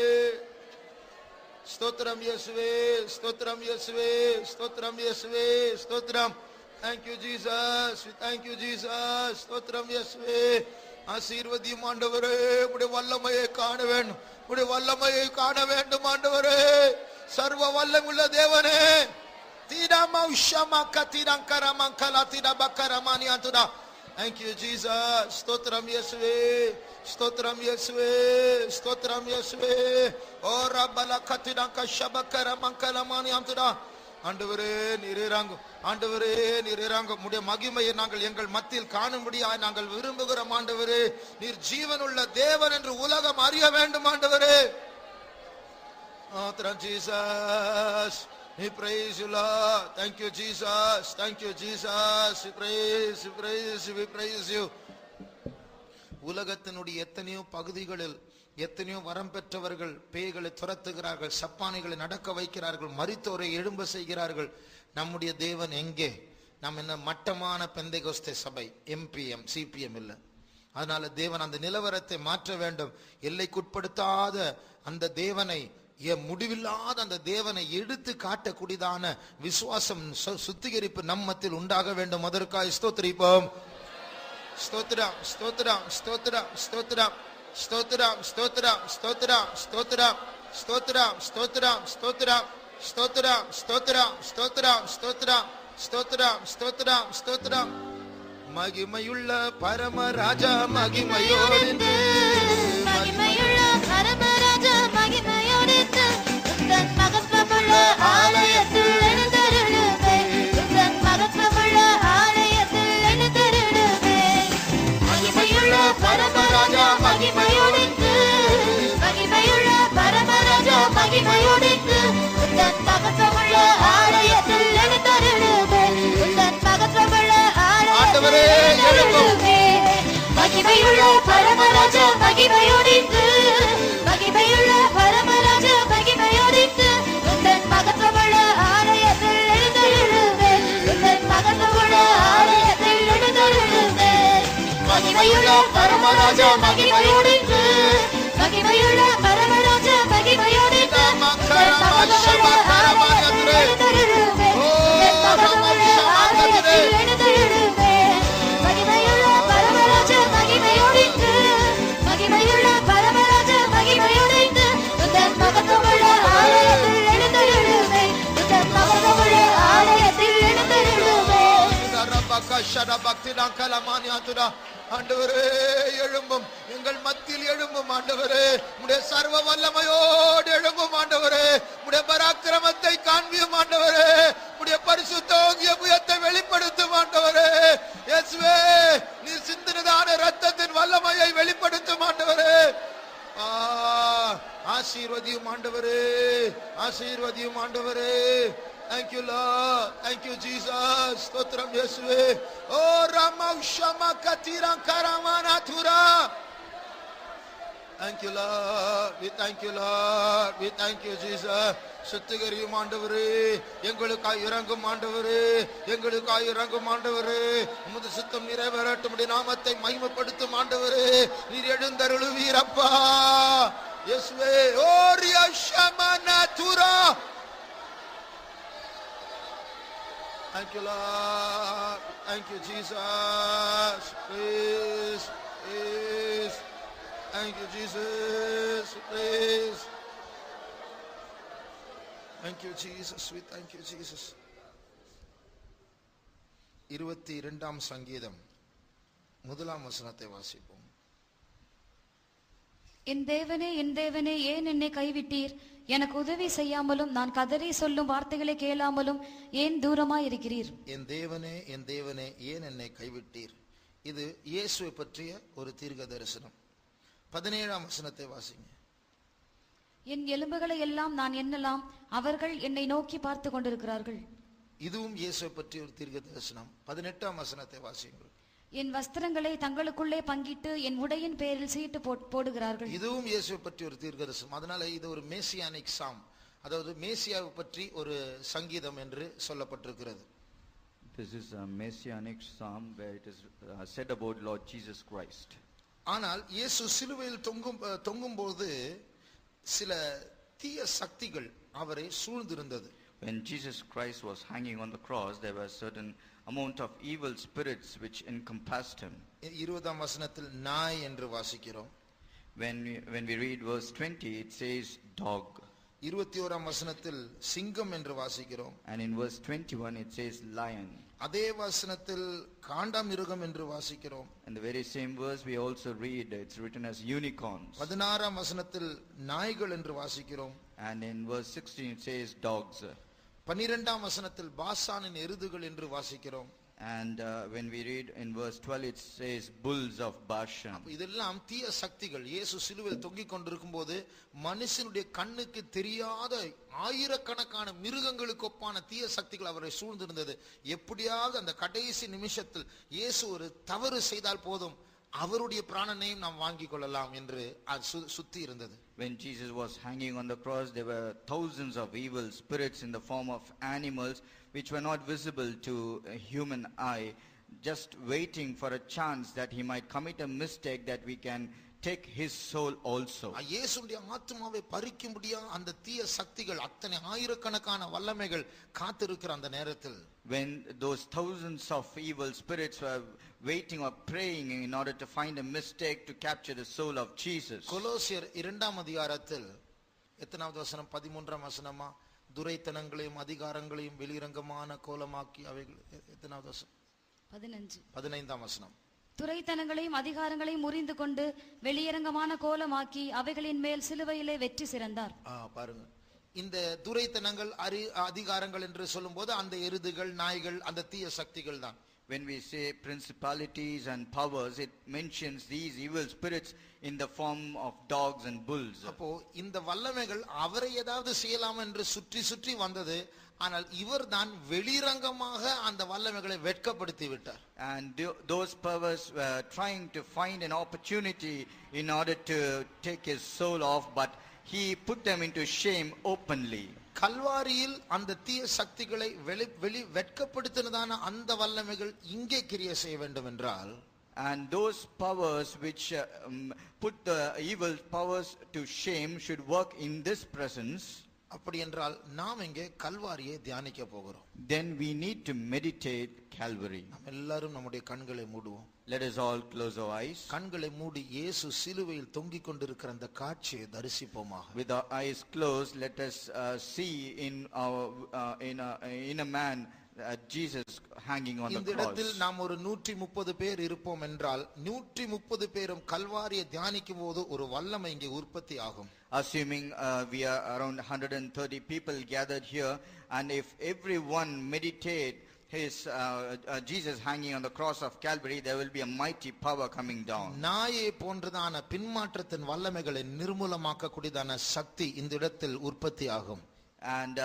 ஸ்தோத்திரம் இயேசுவே, ஸ்தோத்திரம் இயேசுவே, ஸ்தோத்திரம் இயேசுவே, ஸ்தோத்திரம். thank you Jesus, we thank you Jesus, ஸ்தோத்திரம் இயேசுவே. ஆசீர்வதியும் ஆண்டவரே, உம்முடைய வல்லமையை காண வேண்டும், உம்முடைய வல்லமையை காண வேண்டும். ஆண்டவரே, சர்வ வல்லமுள்ள தேவனே, thank you Jesus. ஸ்தோத்திரம் இயேசுவே, ஸ்தோத்திரம் இயேசுவே, ஸ்தோத்திரம் இயேசுவே. ஓ ரப்பல கத்திடங்க ஷபக்கர மங்கலமானி அம்துடா. ஆண்டவரே நீர் இறங்கும், ஆண்டவரே நீர் இறங்கும். உம்முடைய மகிமையை நாங்கள் எங்கள் மத்தியில் காணும்படியாய் நாங்கள் விரும்புகிறோம். ஆண்டவரே, நீர் ஜீவனுள்ள தேவன் என்று உலகம் அறிய வேண்டும். ஆண்டவரே, Jesus, we praise you Lord. Thank you Jesus, thank you Jesus, we praise, we praise, we praise you. உலகத்தினுடைய எத்தனையோ பகுதிகளில் எத்தனையோ வரம் பெற்றவர்கள் பேய்களை துரத்துகிறார்கள், சப்பானிகளை நடக்க வைக்கிறார்கள், மரித்தோரை எழும்ப செய்கிறார்கள். நம்முடைய தேவன் எங்கே? நாம் என்ன மட்டமான பெந்தைகோஸ்தே சபை, MPM CPM இல்லை. அதனால தேவன் அந்த நிலவரத்தை மாற்ற வேண்டும். எல்லைக்குட்படுத்தாத அந்த தேவனை, முடிவில்லாத அந்த தேவனை எடுத்து காட்டக்கூடியதான விசுவாசம், சுத்திகரிப்பு நம்மத்தில் உண்டாக வேண்டும். அதற்காக ஸ்தோத்திரிப்போம். ஸ்தோத்திரம், ஸ்தோத்திரம், ஸ்தோத்திரம், ஸ்தோத்திரம். ஸ்தோத்திரம் ஸ்தோத்திரம் ஸ்தோத்திரம் ஸ்தோத்திரம் ஸ்தோத்திரம் ஸ்தோத்திரம் ஸ்தோத்திரம் ஸ்தோத்திரம் ஸ்தோத்திரம் ஸ்தோத்திரம் ஸ்தோத்திரம் ஸ்தோத்திரம் ஸ்தோத்திரம் ஸ்தோத்திரம் மகிமையுள்ள பரமராஜா மகிமையோடு மகிமையுள்ள பரமராஜா மகிமையோடு உந்தன் மகத்துவமுள்ள ஆலயத்தில் எழுந்தருளுவே உந்தன் மகத்துவமுள்ள ஆலயத்தில் எழுந்தருளுவே மகிமையுள்ள பரமராஜா மகிமையோடு மகிமையுள்ள பரமராஜா மகிமையோடு உந்தன் மகத்துவமுள்ள ஆலயத்தில் எழுந்தருளுவே உந்தன் மகத்துவமுள்ள ஆண்டவரே எழும்பும் மகிமையுள்ள பரமராஜா மகிமையோடித்து மகிமையுள்ள பரமராஜா மகிமையோடித்து உந்தன் மகத்துவமுள்ள ஆலயத்தில் எழுந்தருளுவே உந்தன் மகத்துவமுள்ள ஆலயத்தில் எழுந்தருளுவே மகிமையுள்ள பரமராஜா மகிமையோடித்து மகிமையுள்ள பரமராஜா மகிமையோடித்து உந்தன் மகத்துவமுள்ள ஆலயத்தில் எழுந்தருளுவே உந்தன் மகத்துவமுள்ள ஆலயத்தில் எழுந்தருளுவே மகிமையுள்ள பரமராஜா மகிமையோடித்து மகிமையுள்ள பரமராஜா மகிமையோடித்து உந்தன் மகத்துவமுள்ள ஆலயத்தில் எழுந்தருளுவே உந்தன் மகத்துவமுள்ள ஆலயத்தில் எழுந்தருளுவே ஆண்டவரே எழும்பும் எங்கள் மத்தியில் எழும்பும் ஆண்டவரே உடைய சர்வ வல்லமையோடு எழும்பும் ஆண்டவரே உடைய பராக்கிரமத்தை காண்பியும் ஆண்டவரே உடைய பரிசுத்தோங்கிய புயத்தை வெளிப்படுத்தும் ஆண்டவரே இயேசுவே நீர் சிந்தினதான இரத்தத்தின் வல்லமையை வெளிப்படுத்தும் ஆண்டவரே ஆசீர்வதியும் ஆண்டவரே ஆசீர்வதியும் ஆண்டவரே Thank you Lord, thank you Jesus, ஸ்தோத்திரம் இயேசுவே. ஓ Rama உஷமா கதிரா கரமானா Tura. Thank you Lord, we thank you Lord, we thank you Jesus. சுத்திகரியும் ஆண்டவரே, எங்களுக்காய் இறங்கும் ஆண்டவரே, எங்களுக்காய் இறங்கும் ஆண்டவரே, உமது சித்தம் நிறைவேறட்டும், உம்முடைய நாமத்தை மகிமைப்படுத்தும் ஆண்டவரே, நீர் எழுந்தருளுவீரப்பா இயேசுவே. ஓ ரியஷமானா Tura. Thank you Lord, thank you Jesus, please, please, thank you Jesus, please, thank you Jesus, we thank you Jesus. 22ஆம் சங்கீதம் முதலாம் வசனத்தை வாசிப்போம். என் தேவனே ஏன் என்னை கைவிட்டீர்? எனக்கு உதவி செய்யாமலும் நான் கதறி சொல்லும் வார்த்தைகளை கேளாமலும் ஏன் தூரமாய் இருக்கிறீர்? என் தேவனே ஏன் என்னை கைவிட்டீர்? இது இயேசுவை பற்றிய ஒரு தீர்க்க தரிசனம். 17ஆம் வசனத்தை வாசிங்க. என் எலும்புகளை எல்லாம் நான் எண்ணலாம், அவர்கள் என்னை நோக்கி பார்த்து கொண்டிருக்கிறார்கள். இதுவும் இயேசுவை பற்றிய ஒரு தீர்க்க தரிசனம். 18ஆம் வசனத்தை வாசியுங்கள். என் வஸ்திரங்களை தங்களுக்குள்ளே பங்கிட்டு என் உடையின் பேரில் சீட்டு போடுகிறார்கள். இதுவும் இயேசுவை பற்றி ஒரு தீர்க்கதரிசனம். அதனால இது ஒரு மேசியானிக் சாம், அதாவது மேசியாவை பற்றி ஒரு சங்கீதம் என்று சொல்லப்பட்டிருக்கிறது. This is a messianic psalm where it is said about Lord Jesus Christ. ஆனால் இயேசு சிலுவையில் தொங்கும்போது சில தீய சக்திகள் அவரை சூழ்ந்திருந்தது. When Jesus Christ was hanging on the cross, there were certain amount of evil spirits which encompassed him. 20ஆம் வசனத்தில் நாய் என்று வாசிக்கிறோம். When we read verse 20, it says dog. 21ஆம் வசனத்தில் சிங்கம் என்று வாசிக்கிறோம். And in verse 21 it says lion. அதே வசனத்தில் காண்டாமிருகம் என்று வாசிக்கிறோம். And the very same verse we also read, it's written as unicorns. 16ஆம் வசனத்தில் நாய்கள் என்று வாசிக்கிறோம். And in verse 16 it says dogs. 12ஆம் வசனத்தில் பாசானின் எருதுகள் என்று வாசிக்கிறோம். And when we read in verse 12 it says bulls of Bashan. இதெல்லாம் தீய சக்திகள். இயேசு சிலுவையில் தொங்கிக் கொண்டிருக்கும் போது மனுஷனுடைய கண்ணுக்கு தெரியாத ஆயிரக்கணக்கான மிருகங்களுக்கு ஒப்பான தீய சக்திகள் அவரை சூழ்ந்திருந்தது. எப்படியாவது அந்த கடைசி நிமிஷத்தில் இயேசு ஒரு தவறு செய்தால் போதும், அவருடைய பிராணனையும் நாம் வாங்கிக் கொள்ளலாம் என்று சுத்தி இருந்தது. When Jesus was hanging on the cross, there were thousands of evil spirits in the form of animals which were not visible to a human eye, just waiting for a chance that he might commit a mistake that we can take his soul also. இயேசுடைய ஆத்துமாவை பறிக்கும்படியா அந்த தீய சக்திகள் அத்தனை ஆயிரக்கணக்கான வல்லமைகள் காத்திருக்கிற அந்த நேரத்தில், When those thousands of evil spirits were waiting or praying in order to find a mistake to capture the soul of Jesus. கொலோசியர் 2ஆம் அதிகாரத்தில் எத்தனாவது வசனம்? 13ஆம் வசனமா? துரைத்தனங்களையும் அதிகாரங்களையும் வெளிரங்கமான கோலமாக்கி அவைகள். எத்தனாவது வசனம்? 15ஆம் வசனம். துரைத்தனங்களையும் அதிகாரங்களையும் முறிந்து கொண்டு வெளியரங்கமான கோலமாக்கி அவைகளின் மேல் சிலுவையிலே வெற்றி சிறந்தார். பாருங்க, இந்த துரைத்தனங்கள் அதிகாரங்கள் என்று சொல்லும்போது அந்த எருதுகள், நாய்கள், அந்த தீய சக்திகள் தான். When we say principalities and powers, it mentions these evil spirits in the form of dogs and bulls. அப்போ இந்த வல்லமைகள் அவரை ஏதாவது செய்யலாம் என்று சுற்றி சுற்றி வந்தது. ஆனால் இவர் தான் வெளிரங்கமாக அந்த வல்லமைகளை வெட்கப்படுத்தி விட்டார். And those powers were trying to find an opportunity in order to take his soul off, but he put them into shame openly. கல்வாரியில் அந்த தீய சக்திகளை வெளி வெட்கப்படுத்தினதான அந்த வல்லமைகள் இங்கே கிரியை செய்ய வேண்டும் என்றால், and those powers which put the evil powers to shame should work in this presence. அப்படி என்றால் நாம் இங்கே கல்வாரியை தியானிக்க போகிறோம். Then we need to meditate Calvary. நாம் எல்லாரும் நம்முடைய கண்களை மூடுவோம். Let us all close our eyes. கண்களை மூடி இயேசு சிலுவையில் தொங்கிக் கொண்டிருக்கிற அந்த காட்சியை தரிசிப்போமாக. With our eyes closed, let us see in a man Jesus hanging on the இந்த cross. இடத்தில் நாம் ஒரு 130 பேர் இருப்போம் என்றால் 130 பேரும் கல்வாரியை தியானிக்கும் போது ஒரு வல்லமை இங்கே உற்பத்தி ஆகும். Assuming we are around 130 people gathered here, and if everyone meditate his Jesus hanging on the cross of Calvary, there will be a mighty power coming down. நாயே போன்றதான பின்மாற்றத்தின் வல்லமைகளை நிர்மூலமாக்க கூடியதான சக்தி இந்த இடத்தில் உற்பத்தி ஆகும். And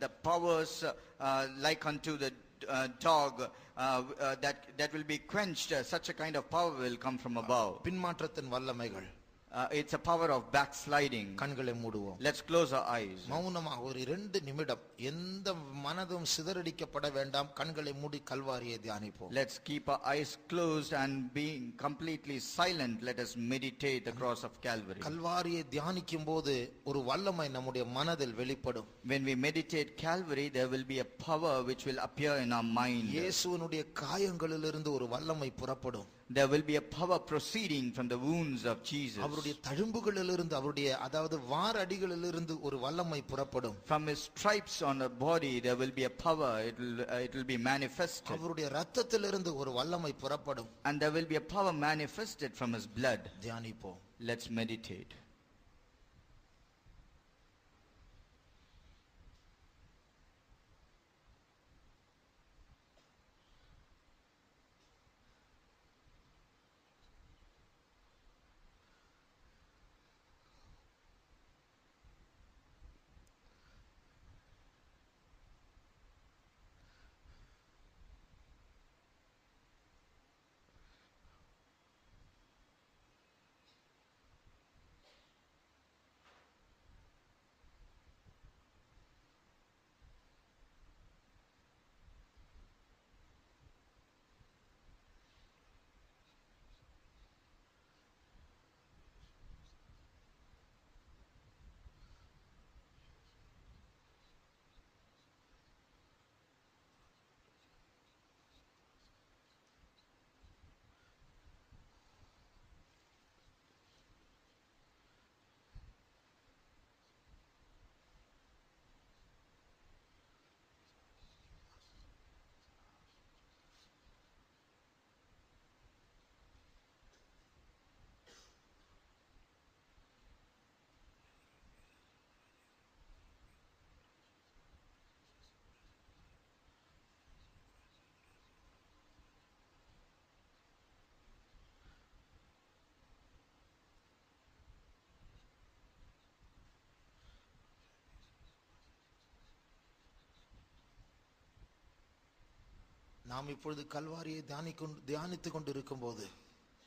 the powers like unto the dog that will be quenched, such a kind of power will come from above. பின்மாற்றத்தின் வல்லமைகள். It's a power of backsliding. கண்களை மூடுவோம். Let's close our eyes. மௌனமாக ஒரு 2 நிமிடம் எந்த மனதும் சிதறடிக்கப்பட வேண்டாம். கண்களை மூடி கல்வாரியை தியானிப்போம். Let's keep our eyes closed and being completely silent. Let us meditate the cross of Calvary. கல்வாரியை தியானிக்கும் போது ஒரு வல்லமை நம்முடைய மனதில் வெளிப்படும். When we meditate Calvary, there will be a power which will appear in our mind. இயேசுவினுடைய காயங்களிலிருந்து ஒரு வல்லமை புறப்படும். There will be a power proceeding from the wounds of Jesus. அவருடைய தழும்புகளிலிருந்து, அவருடைய அதாவது வாரடிகளிலிருந்து ஒரு வல்லமை புறப்படும். From his stripes on the body there will be a power. It will be manifested. அவருடைய இரத்தத்திலிருந்து ஒரு வல்லமை புறப்படும். And there will be a power manifested from his blood. தியானிப்போம். Let's meditate. நாம் இப்பொழுது கல்வாரியை தியானித்துக் கொண்டிருக்கும் போது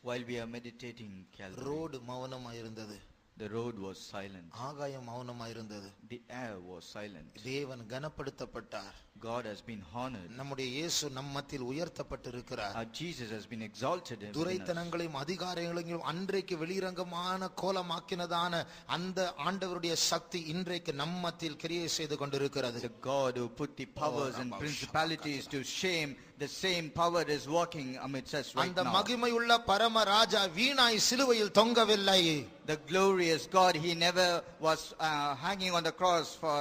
while we are meditating Calvary, road மௌனமாக இருந்தது. The road was silent. ஆகாயம் மௌனமாயிருந்தது. The air was silent. தேவன் கனப்படுத்தப்பட்டார். God has been honored. நம்முடைய இயேசு நம் மத்தியில் உயர்த்தப்பட்டிருக்கிறார். Our Jesus has been exalted in us. துரைத்தனங்களையும் அதிகாரங்களையும் அன்றைக்கு வெளிரங்கமான கோலமாக்கினதான அந்த ஆண்டவருடைய சக்தி இன்றைக்கு நம் மத்தியில் கிரியை செய்து கொண்டிருக்கிறது. The God who put the powers and principalities to shame, the same power is working amidst us right அந்த now. மகிமையுள்ள பரம ராஜா வீணாய் சிலுவையில் தொங்கவில்லை. The glorious God, he never was hanging on the cross for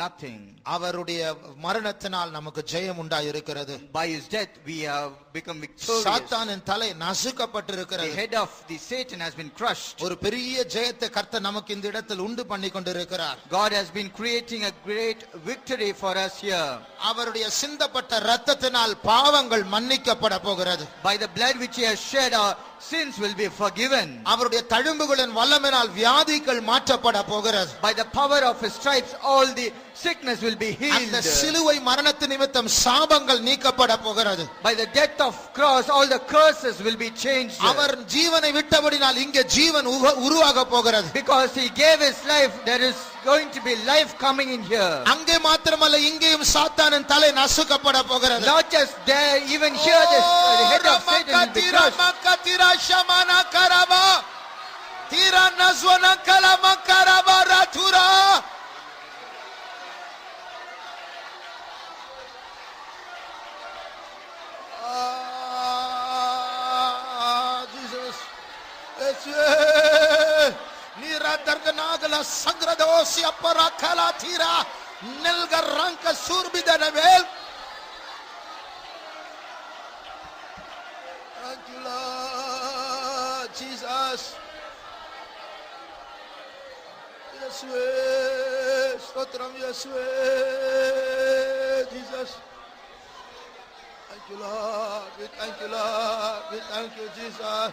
nothing. அவருடைய மரணத்தினால் நமக்கு ஜெயம் உண்டாயிருக்கிறது. By his death we have become victorious. சாத்தானின் தலை The நசுக்கப்பட்டிருக்கிறது. head of the Satan has been crushed. ஒரு பெரிய ஜெயத்தை கர்த்தர் நமக்கு இந்த இடத்தில் உண்டு பண்ணி கொண்டிருக்கிறார். God has been creating a great victory for us here. அவருடைய சிந்தப்பட்ட இரத்தத்தினால் பாவங்கள் மன்னிக்கப்பட போகிறது. By the blood which he has shed, our sins will be forgiven. அவருடைய தழும்புகளின் வல்லமையினால் வியாதிகள் மாற்றப்பட போகிறது. By the power of his stripes all the sickness will be அந்த healed. சிலுவை மரணத்து நிமித்தம் சாபங்கள் நீக்கப்பட போகிறது. By the death of cross all the curses will be changed. அவர் ஜீவனை விட்டபடினால் இங்கே ஜீவன் உருவாக போகிறது. Because he gave his life, there is going to be life coming in here. அங்கே மாத்திரமல்ல இங்கேயும் சாத்தானின் தலை நசுக்கப்பட போகிறது. Not just there, even here the head of Satan will be crushed. Makatira shamana karaba tira nazwana kalama karaba ratura. Jesus Nira darganagala sangradosi appara kala tira nelgar ranka surbidanavel. Thank you, Lord Jesus. Yeswe, stotram Yeswe, Jesus. Thank you, Lord. We thank you, Lord. We thank you, Jesus.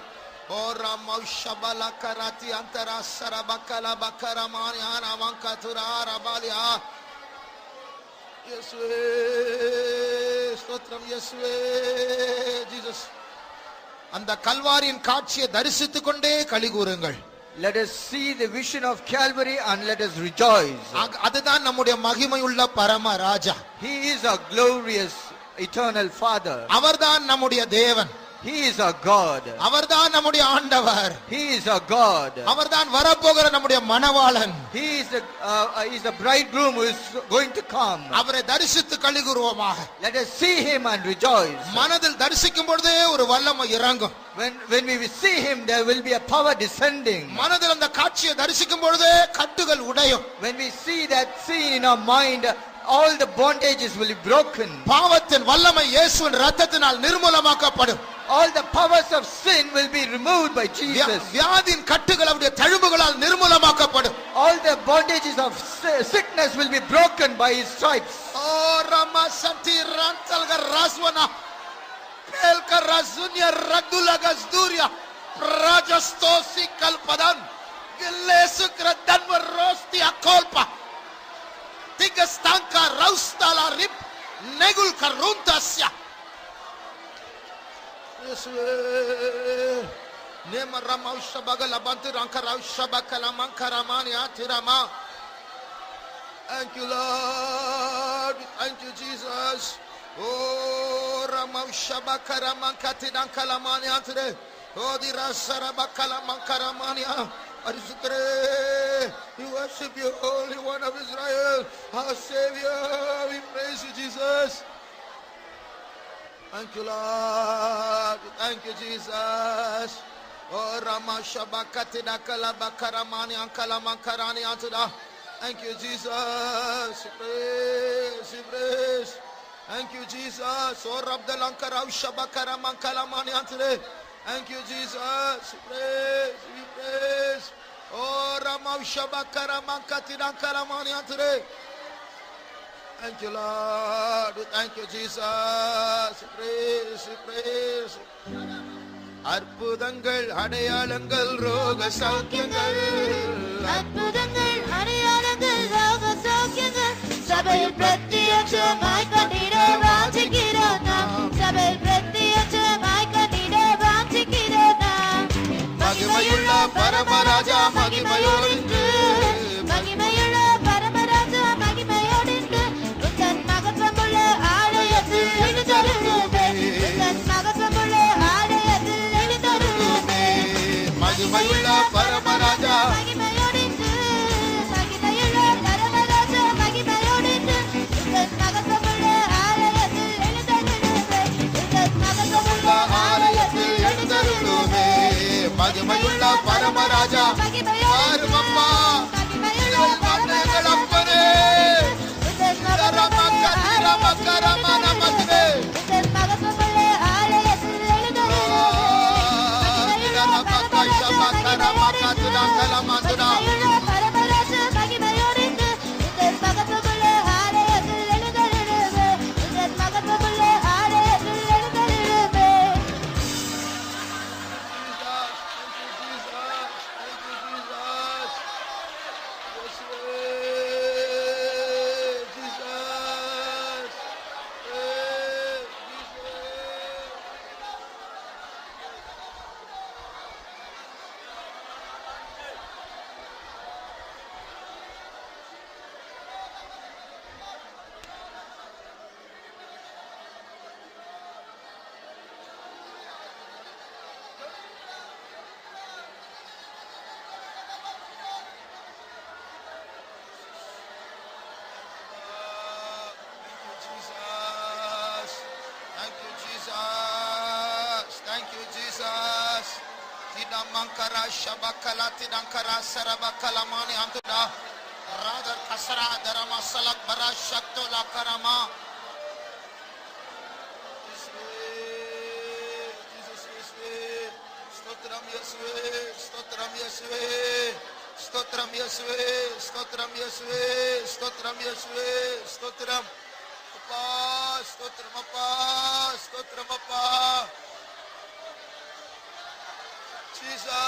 Ora maushabala karati antara sarabakala bakaramani ana mankatura rabalia. Yeswe, stotram Yeswe, Jesus. அந்த கல்வாரியின் காட்சியை தரிசித்துக் கொண்டே களி கூறுங்கள். Let us see the vision of Calvary and let us rejoice. அதுதான் நம்முடைய மகிமையுள்ள பரம ராஜா. He is a glorious eternal Father. அவர்தான் நம்முடைய தேவன். He is a God. அவர்தான் நம்முடைய ஆண்டவர். He is a God. அவர்தான் வரப்போகிற நம்முடைய மணவாளன். He is the bridegroom who is going to come. அவரை தரிசித்து களி கூறுவோமாக. Let us see him and rejoice. மனதில் தரிசிக்கும் பொழுதே ஒரு வல்லமை இறங்கும். When we see him, there will be a power descending. மனதில் அந்த காட்சியை தரிசிக்கும் பொழுதே கட்டுகள் உடையும். When we see that scene in our mind, all the bondages will be broken. பாவத்தின் வல்லமை இயேசுவின் இரத்தத்தினால் நிர்மூலமாக்கப்படும். All the powers of sin will be removed by Jesus. வியாதியின் கட்டுகள் அவருடைய தழும்புகளால் நிர்மூலமாக்கப்படும். All the bondages of sickness will be broken by his stripes. O Ramasanti Rantalga Raswana Pelka Razunya Radulaga Zduria Rajastosi Kalpadan Gilesukra Danva Rosti Akolpa Tigastanka Raustala Rip Negul Karuntasya Nema Ramausha Bagala Bantu Rankarausha Bakala Mankaramani Atirama. Thank you, Lord. Thank you, Jesus. Oh, Ramausha Bakara Mankati Dankalamani Atre. Oh, the Rasara Bakala Mankaramania. Arisukre. We worship you, Holy One of Israel, our Savior. We praise you, Jesus. Thank you, Lord. Thank you, Jesus. Oh, Rama Shabakati Nakala Bakaramani Ankala Mankarani Antada. Thank you, Jesus. Praise, praise. Thank you, Jesus. Oh, Rabdalankara Shabakara Mankalamani Antada. Thank you, Jesus. Praise, we praise. Oh, Rama Shabakara Mankati Nankalamani Antada. Thank you, Lord. Thank you, Jesus. Praise, praise. அற்புதங்கள் அடையாளங்கள் ரோக சௌக்கியங்கள் அற்புதங்கள் அடையாளங்கள் ரோக சௌக்கியங்கள் சபையில் பிரத்யட்சமாய் கண்டிட வாஞ்சிக்கிறோம் நாம் சபையில் பிரத்யட்சமாய் கண்டிட வாஞ்சிக்கிறோம் நாம் மகிமையுள்ள பரமராஜா மகிமையோடு மகிமையுள்ள பரமராஜா யாரும் அப்பா எங்கள் அப்பனே Mangkara shabakala tidankara sarabakala mani antuda radar kasra darama salak bara shakto la karama Jesus stotram Yeswe stotram Yeswe stotram Yeswe stotram Yeswe stotram Yeswe stotram appa stotram appa stotram appa Jesus.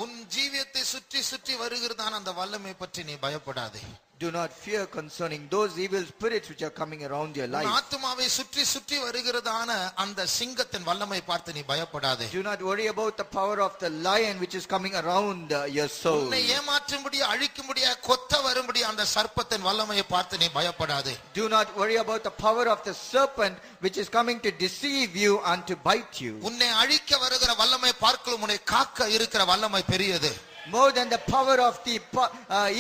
உன் ஜீவியத்தை சுற்றி சுற்றி வருகிறதான அந்த வல்லமை பற்றி நீ பயப்படாதே. Do not fear concerning those evil spirits which are coming around your life. ஆத்துமாவை சுற்றி சுற்றி வருகிறதான அந்த சிங்கத்தின் வல்லமை பார்த்து நீ பயப்படாதே. Do not worry about the power of the lion which is coming around your soul. உன்னை ஏமாற்றும்படி அழிக்கும்படி கொத்த வரும்படி அந்த சர்ப்பத்தின் வல்லமையை பார்த்து நீ பயப்படாதே. Do not worry about the power of the serpent which is coming to deceive you and to bite you. உன்னை அழிக்க வருகிற வல்லமை பார்க்கலும் உன்னை காக்க இருக்கிற வல்லமை பெரியது. More than the power of the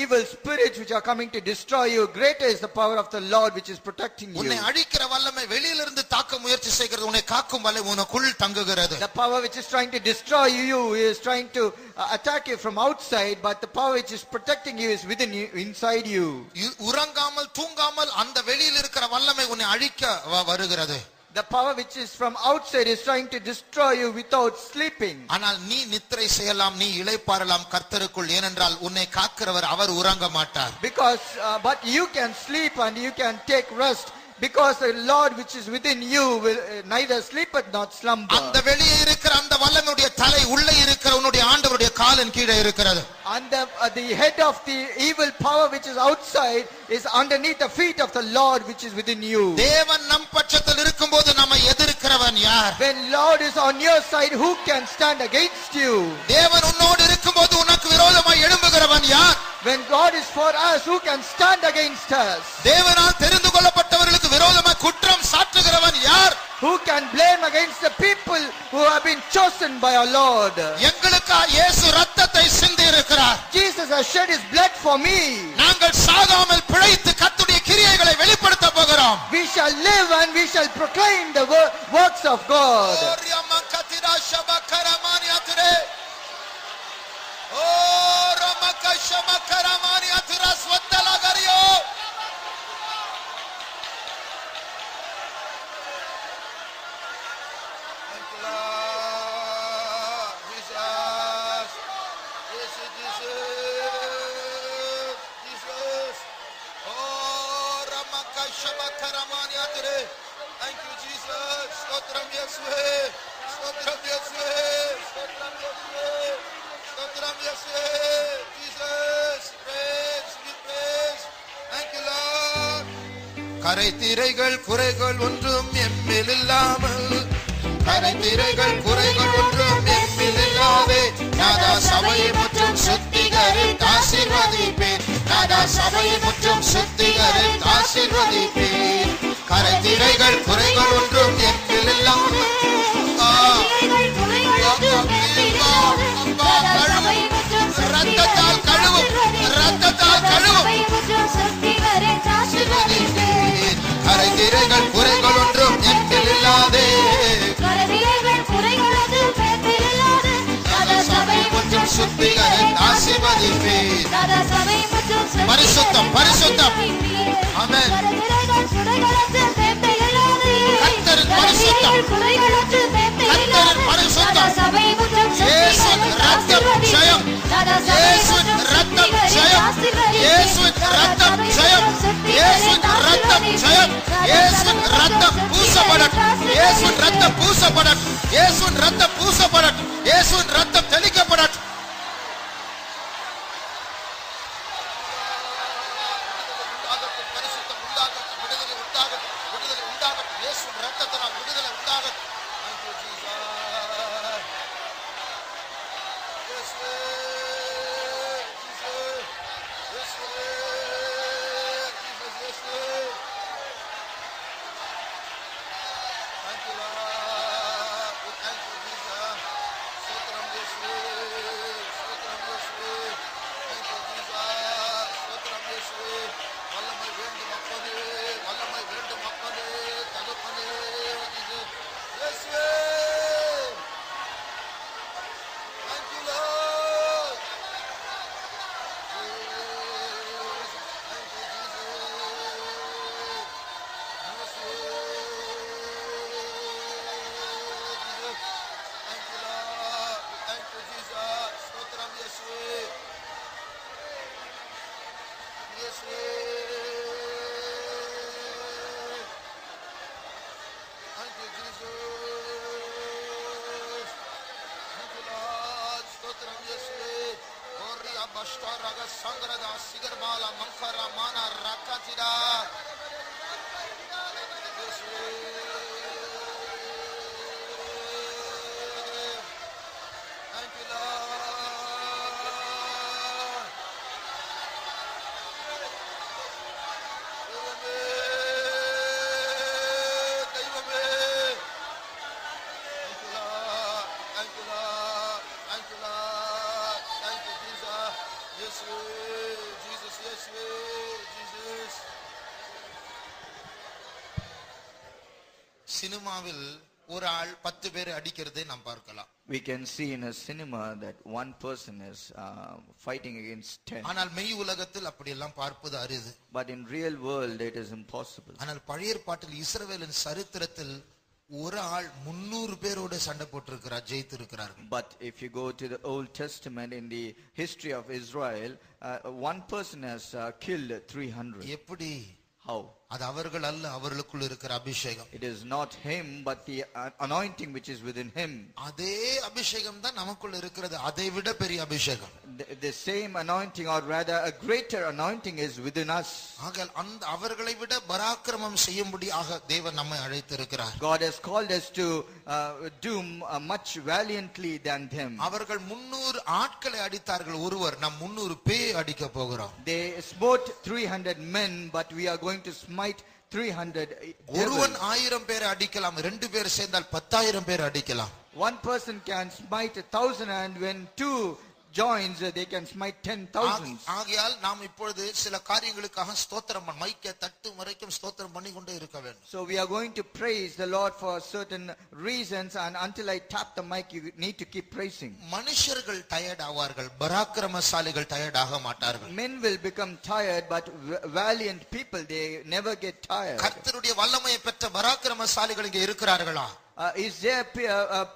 evil spirits which are coming to destroy you, greater is the power of the Lord which is protecting you. உன்னை அழிக்கிற வல்லமை வெளியிலிருந்து தாக்க முயற்சி செய்கிறது, உன்னை காக்கும் வல்லமை உனக்குள் தங்குகிறது. The power which is trying to destroy you is trying to attack you from outside, but the power which is protecting you is within you, inside you. உறங்காமல் தூங்காமல் அந்த வெளியில் இருக்கிற வல்லமை உன்னை அழிக்க வருகிறது. The power which is from outside is trying to destroy you without sleeping. ஆனால் நீ நித்திரை செய்யலாம், நீ இளைப்பாறலாம் கர்த்தருக்குள், ஏனென்றால் உன்னை காக்கிறவர் அவர் உறங்க மாட்டார். Because but you can sleep and you can take rest, because the Lord which is within you will neither sleep but not slumber. அந்த வெளியே இருக்கிற அந்த வல்லமையுடைய தலை உள்ளே இருக்கிற உன்னுடைய ஆண்டவருடைய காலின் கீழே இருக்கிறது. And the head of the evil power which is outside is underneath the feet of the Lord which is within you. தேவன் நம் பட்சத்தில் இருக்கும்போது நம்மை எதிர்க்கிறவன் யார்? When Lord is on your side, who can stand against you? தேவன் உன்னோடு இருக்கும்போது உனக்கு விரோதமாய் எழும்புகிறவன் யார்? When God is for us, who can stand against us? தேவனால் தெரிந்து கொள்ளப்பட்டவர்களுக்கு விரோதமாய் குற்றம் சாட்டுகிறவன் யார்? Who can blame against the people who have been chosen by our Lord? எங்களுக்காக இயேசு இரத்தத்தை சிந்தி இருக்கிறார். Jesus has shed his blood for me. நாங்கள் சாகாமல் பிழைத்து கர்த்தருடைய கிரியைகளை வெளிப்படுத்த போகிறோம். We shall live and we shall proclaim the works of God. Thank you, Jesus. Stotram Yeswe. Stotram Yeswe. Stotram Yeswe. Stotram Yeswe. Jesus. Praise. We praise. Thank you, Lord. கரை திரைகள் குறைகள் ஒன்றும் எம்மில் இல்லாமல், கரை திரைகள் குறைகள் ஒன்றும் எம்மில் இல்லாதே, நாதா சபையை முற்றும் சுத்திகரித்து ஆசீர்வதிப்பேன். நாதா சபையை முற்றும் சுத்திகரித்து ஆசீர்வதிப்பேன். கரை திரைகள் குறைகள் ஒன்றும் எம்மில் இல்லாமல், ரத்தத்தால் கழுவும், ரத்தத்தால் கழுவும், நாதா சபை முற்றும் சுற்றி பரிசுத்தம், பரிசுத்தம். ஆமென். கர்த்தரின் பரிசுத்தம். கர்த்தரின் பரிசுத்தம். இயேசுவின் ரத்தம் ஜெயம். இயேசுவின் ரத்தம் ஜெயம். இயேசுவின் ரத்தம் ஜெயம். இயேசுவின் ரத்தம் ஜெயம். இயேசுவின் ரத்தம் பூசப்படட்டும். இயேசுவின் ரத்தம் பூசப்படட்டும். இயேசுவின் ரத்தம் பூசப்படட்டும். இயேசுவின் ரத்தம் தெளிக்கப்படட்டும். பரிசுத்தம் உண்டாகட்டும். விடுதலை உண்டாகட்டும். விடுதலை உண்டாகட்டும். இயேசுவின் ரத்தத்தினால் விடுதலை உண்டாகட்டும். Thank you, Jesus. இயேசுவே, இயேசுவே, இயேசுவே, Jesus, இயேசுவே. Thank you, Lord. We thank you, Jesus. ஸ்தோத்திரம் இயேசுவே. ஸ்தோத்திரம் இயேசுவே. Thank you, Jesus. ஸ்தோத்திரம் இயேசுவே. வல்லமை வேண்டும் அப்பனே. வல்லமை வேண்டும் அப்பனே. தகப்பனே. Jesus. இயேசுவே. Thank you, Lord. Jesus. Thank you, Jesus. Thank you, Lord. Thank you, Jesus. ஸ்தோத்திரம் இயேசுவே. இயேசுவே. Thank you, Jesus. Thank you, Lord. ஸ்தோத்திரம் இயேசுவே. ஓரியா பஷ்டாரக சங்கரதா சிகர்பால மங்கர மான ரக்கதிடா. இயேசுவே. Thank you, Lord. தெய்வமே, தெய்வமே. Thank you, Lord. Thank you, Lord. Thank you, Lord. Thank you, Jesus. இயேசுவே, Jesus, இயேசுவே, Jesus. சினிமாவில் ஒரு ஆள் 10 பேரை அடிக்கிறதை நாம் பார்க்கலாம். We can see in a cinema that one person is fighting against 10. ஆனால் மெய் உலகத்தில் அப்படி எல்லாம் பார்ப்பது அரிது. But in real world it is impossible. ஆனால் பழைய ஏற்பாட்டில் இஸ்ரவேலின் சரித்திரத்தில் ஒரு ஆள் 300 பேரோட சண்டை போட்டிருக்கிறார், ஜெயித்திருக்கிறார்கள். But if you go to the Old Testament, in the history of Israel, one person has killed 300. எப்படி? How? அது அவர்கள் அல்ல, அவர்களுக்குள் இருக்கிற அபிஷேகம். It is not him, but the anointing which is within him. அதே அபிஷேகம் தான் நமக்குள்ள இருக்கிறது, அதை விட பெரிய அபிஷேகம். The same anointing, or rather a greater anointing, is within us. ஆகையால் அந்த அவர்களை விட பராக்கிரமம் செய்யும்படியாக தேவன் நம்மை அழைத்திருக்கிறார். God has called us to do much valiantly than them. அவர்கள் 300 ஆட்களை அடித்தார்கள், ஒருவர் நாம் 300 பேய் அடிக்க போகிறோம். They smote 300 men, but we are going to smite 300 ஒருவன் devils. 1000 பேரை அடிக்கலாம், 2 பேர் சேர்ந்தால் 10,000 பேர் அடிக்கலாம். One person can smite 1,000, and when two joins, they can smite 10,000. ஆகையால் நாம் இப்பொழுது சில காரியங்களுக்காக ஸ்தோத்திரம் மைக்கை தட்டும் வரைக்கும் ஸ்தோத்திரம் பண்ணி கொண்டே இருக்க வேண்டும். So we are going to praise the Lord for certain reasons, and until I tap the mic, you need to keep praising. மனுஷர்கள் டயர்ட் ஆவார்கள், பராக்கிரமசாலிகள் டயர்ட் ஆக மாட்டார்கள். Men will become tired, but valiant people, they never get tired. கர்த்தருடைய வல்லமையை பெற்ற பராக்கிரமசாலிகள் இங்கே இருக்கிறார்களா? Is there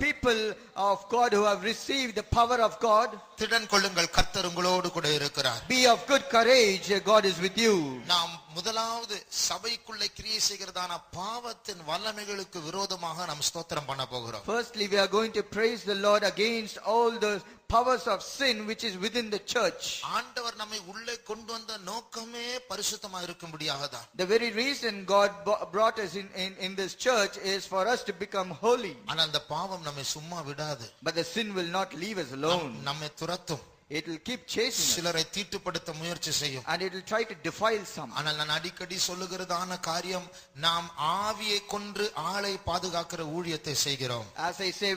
people of God who have received the power of God? திடன் கொள்ளுங்கள், கர்த்தர் உங்களோடு கூட இருக்கிறார். Be of good courage, God is with you. நாம் முதலாவது சபைக்குள்ளே கிரியை செய்கிறதான பாவத்தின் வல்லமைகளுக்கு விரோதமாக நாம் ஸ்தோத்திரம் பண்ண போகிறோம். Firstly, we are going to praise the Lord against all the powers of sin which is within the church. ஆண்டவர் நம்மை உள்ளே கொண்டு வந்த நோக்கமே பரிசுத்தமாக இருக்கும்படியாக தான். The very reason God brought us in this church is for us to become holy. ஆனா அந்த பாவம் நம்மை சும்மா விடாது. But the sin will not leave us alone. நம்மை துரத்தும். It will keep chasing us. சிலரை தீட்டுப்படுத்த முயற்சி செய்யும். And it will try to defile some. ஆனால் நான் அடிக்கடி சொல்லுகிறதான காரியம், நாம் ஆவியை கொன்று ஆளை பாதுகாக்கிற ஊழியத்தை செய்கிறோம். As I say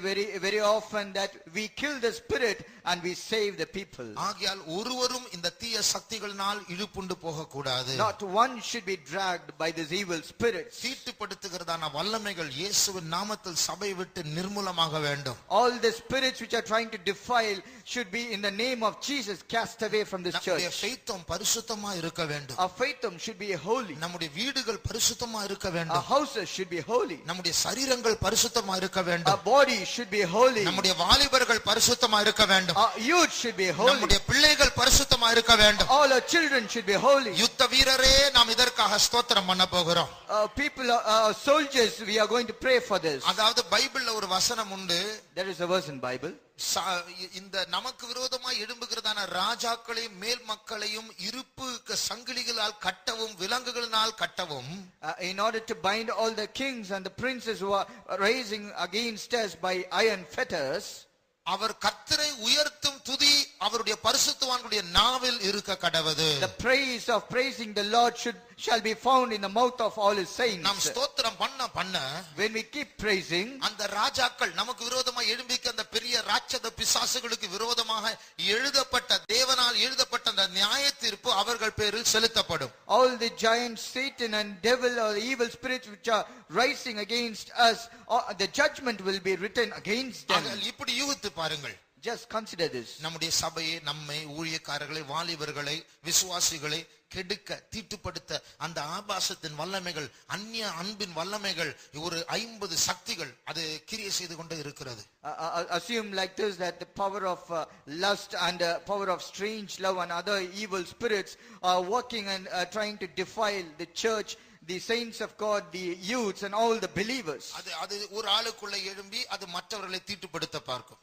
very often, that we kill the spirit and we save the people. ஆகையால் ஒருவரும் இந்த தீய சக்திகளினால் இழுப்புண்டு போக கூடாது. Not one should be dragged by these evil spirits. தீட்டுப்படுத்துகிறதான வல்லமைகள் இயேசுவின் நாமத்தில் சபை விட்டு நிர்மூலமாக வேண்டும். All the spirits which are trying to defile should be in the name of Jesus cast away from this church. நம்முடைய faithம் பரிசுத்தமா இருக்க வேண்டும். Our faithum should be holy. நம்முடைய வீடுகள் பரிசுத்தமா இருக்க Our வேண்டும். houses should be holy. நம்முடைய சரீரங்கள் பரிசுத்தமா இருக்க Our வேண்டும். body should be holy. நம்முடைய வாலிபர்கள் பரிசுத்தமா இருக்க வேண்டும். Our youth should be holy. நம்முடைய பிள்ளைகள் பரிசுத்தமா இருக்க வேண்டும். All our children should be holy. யுத்த வீரரே நாம் இதற்காக ஸ்தோத்திரம் பண்ண போகிறோம். People, soldiers, we are going to pray for this. அதாவது பைபிள்ல ஒரு வசனம் உண்டு. There is a verse in Bible. இந்த நமக்கு விரோதமாய் எழும்புகிறதான ராஜாக்களையும் மேல் மக்களையும் இருப்பு சங்கிலிகளால் கட்டவும் விலங்குகளினால் கட்டவும், in order to bind all the kings and the princes who are raising against us by iron fetters, அவர் கர்த்தரை உயர்த்தும் துதி அவருடைய பரிசுத்தவான்களுடைய நாவில் இருக்க கடவது. the praise of praising the Lord shall be found in the mouth of all his saints. நாம் ஸ்தோத்திரம் பண்ண when we keep praising, அந்த ராஜாக்கள் நமக்கு விரோதமாக எழும்பிக்க அந்த பெரிய ராட்சத பிசாசுகளுக்கு விரோதமாக எழுதப்பட்ட தேவனால் எழுதப்பட்ட அந்த நியாய தீர்ப்பு அவர்கள் பேரில் செலுத்தப்படும். all the giants, Satan and devil or the evil spirits which are rising against us, the judgment will be written against them. இப்படி யூகித்து பாருங்கள். Just consider this. நம்முடைய சபையை, நம்மை, ஊழியக்காரர்களை, வாலிபர்களை, விசுவாசிகளை கெடுக்க தீட்டுப்படுத்த அந்த ஆபாசத்தின் வல்லமைகள், அந்நிய அன்பின் வல்லமைகள், ஒரு 50 சக்திகள் அது கிரியை செய்து கொண்டே இருக்கிறது. Assume like this, that the power of lust and power of strange love and other evil spirits are working and trying to defile the church, the saints of God, the youths and all the believers. அது ஒரு ஆளுக்குள்ள எழும்பி அது மற்றவர்களை தீட்டுப்படுத்த பார்க்கும்.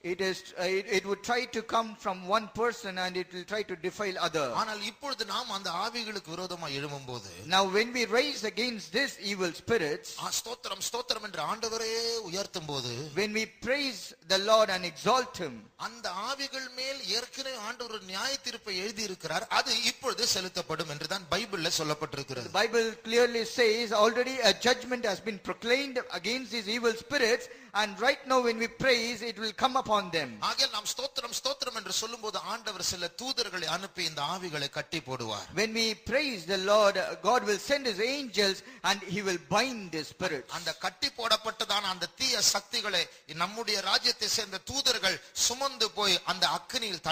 It would try to come from one person and it will try to defile other. ஆனால் இப்பொழுது நாம் அந்த ஆவிகளுக்கு விரோதமாக எழும்பும்போது, now when we raise against these evil spirits, ஸ்தோத்திரம் ஸ்தோத்திரம் என்று ஆண்டவரே உயர்த்தும் போது, when we praise the Lord and exalt him, அந்த ஆவிகள் மேல் ஏற்கனவே ஆண்டவர் நியாய தீர்ப்பை எழுதி இருக்கிறார். அது இப்பொழுது செலுத்தப்படும் என்று தான் பைபிள்ல சொல்லப்பட்டிருக்கிறது. The Bible clearly says already a judgment has been proclaimed against these evil spirits, and right now when we praise, it will come upon them. ஆகையால் நாம் ஸ்தோத்திரம் ஸ்தோத்திரம் என்று சொல்லும்போது ஆண்டவர் சில தூதர்களை அனுப்பி இந்த ஆவிகளை கட்டி போடுவார். when we praise the Lord, God will send his angels and he will bind the spirits. அந்த கட்டி போடப்பட்டதான அந்த தீய சக்திகளை நம்முடைய ராஜ்யத்தை சேர்ந்த தூதர்கள் சுமந்து போய் அந்த அக்கினியில்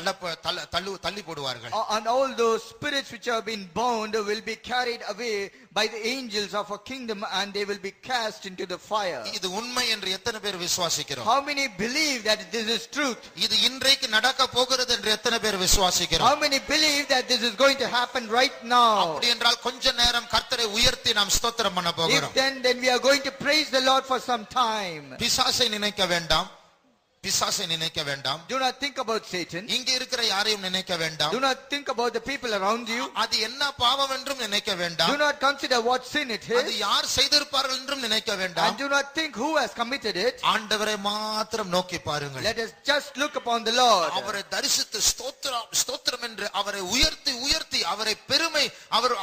தள்ளி போடுவார்கள். and all those spirits which have been bound will be carried away by the angels of a kingdom and they will be cast into the fire. இது உண்மை என்று எத்தனை பேர் விசுவாசிக்கிறோம்? how many believe that this is truth? இது இன்றைக்கு நடக்க போகிறது என்று எத்தனை பேர் விசுவாசிக்கிறோம்? how many believe that this is going to happen right now? அப்படி என்றால் கொஞ்ச நேரம் கர்த்தரை உயர்த்தி நாம் ஸ்தோத்திரம் பண்ண போகிறோம். then we are going to praise the Lord for some time. பிசாசை நினைக்க வேண்டாம், பிசாசை நினைக்க வேண்டாம். do not think about Satan. இங்க இருக்கிற யாரையும் நினைக்க வேண்டாம். do not think about the people around you. அது என்ன பாவம் என்றும் நினைக்க வேண்டாம். do not consider what sin it is. அது யார் செய்திருப்பார்கள் என்றும் நினைக்க வேண்டாம். and do not think who has committed it. ஆண்டவரை மாத்திரம் நோக்கி பாருங்கள். let us just look upon the Lord. அவரை தரிசித்து ஸ்தோத்திரம் ஸ்தோத்திரம் என்று அவரை உயர்த்தி உயர்த்தி அவரை பெருமை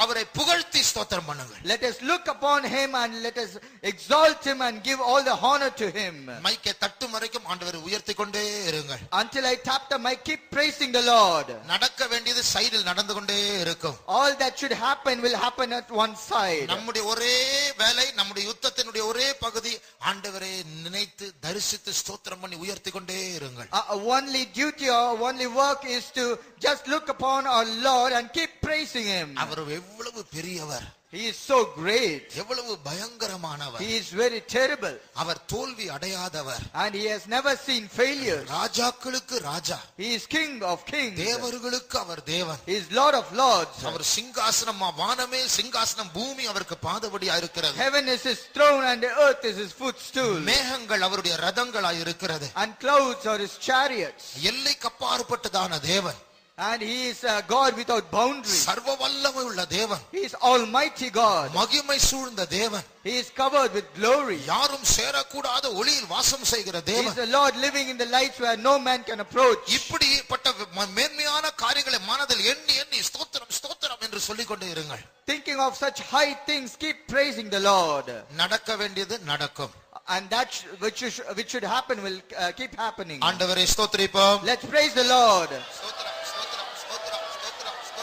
அவரை புகழ்த்தி ஸ்தோத்திரம் பண்ணுங்கள். let us look upon him and let us exalt him and give all the honor to him. மைக்கை தட்டும் வரைக்கும் ஆண்டவரை உயர்த்தி கொண்டே இருங்கள். until I tap the mic, keep praising the Lord. நடக்க வேண்டியது சைடில் நடந்து கொண்டே இருக்கும். all that should happen will happen at one side. நம்முடைய ஒரே வேலை, நம்முடைய யுத்தத்தினுடைய ஒரே பகுதி ஆண்டவரை நினைத்து தரிசித்து ஸ்தோத்திரம் பண்ணி உயர்த்தி கொண்டே இருங்கள். only duty or only work is to just look upon our Lord and keep praising him. அவர் எவ்வளவு பெரியவர், he is so great, எவ்வளவு பயங்கரமானவர், he is very terrible, அவர் தோல்வி அடையாதவர், and he has never seen failure. ராஜாக்களுக்கு ராஜா, he is king of kings, தேவர்களுக்கு அவர் தேவன், he is Lord of lords. அவர் சிங்காசனம், வானமே சிங்காசனம், பூமி அவருக்கு பாதபடியா இருக்கிறது. heaven is his throne and the earth is his footstool. மேகங்கள் அவருடைய ரதங்களாய் இருக்கிறது. and clouds are his chariots. எல்லைக்கு அப்பாற்பட்டதான தேவன், and he is a God without boundaries. சர்வ வல்லமை உள்ள தேவன், he is almighty God. மகிமை சூழ்ந்த தேவன், he is covered with glory. யாரும் சேரக்கூடாத ஒளியில் வாசம் செய்கிற he தேவன். is the Lord living in the lights where no man can approach. இப்படிப்பட்ட மேன்மையான காரியங்களை மனதில் எண்ணி எண்ணி ஸ்தோத்திரம் ஸ்தோத்திரம் என்று சொல்லிக் கொண்டே இருங்கள். thinking of such high things, keep praising the Lord. நடக்க வேண்டியது நடக்கும். and that which should happen will keep happening. ஆண்டவரே ஸ்தோத்திரிப்போம். let's praise the Lord. ஸ்தோத்திரம் ஸ்தோத்திரம் ஸ்தோத்திரம் ஸ்தோத்திரம் ஸ்தோத்திரம்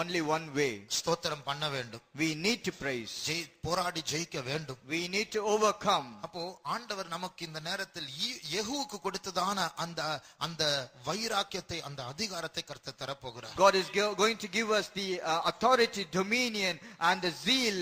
only one way. ஸ்தோத்திரம் பண்ண வேண்டும். We need to praise. போராடி ஜெயிக்க வேண்டும். We need to overcome. அப்போ ஆண்டவர் நமக்கு இந்த நேரத்தில் யெகூவுக்கு கொடுத்ததான அந்த வைராக்கியத்தை, அந்த அதிகாரத்தை கர்த்தர் தரப்போகிறார். God is going to give us the authority, dominion and the zeal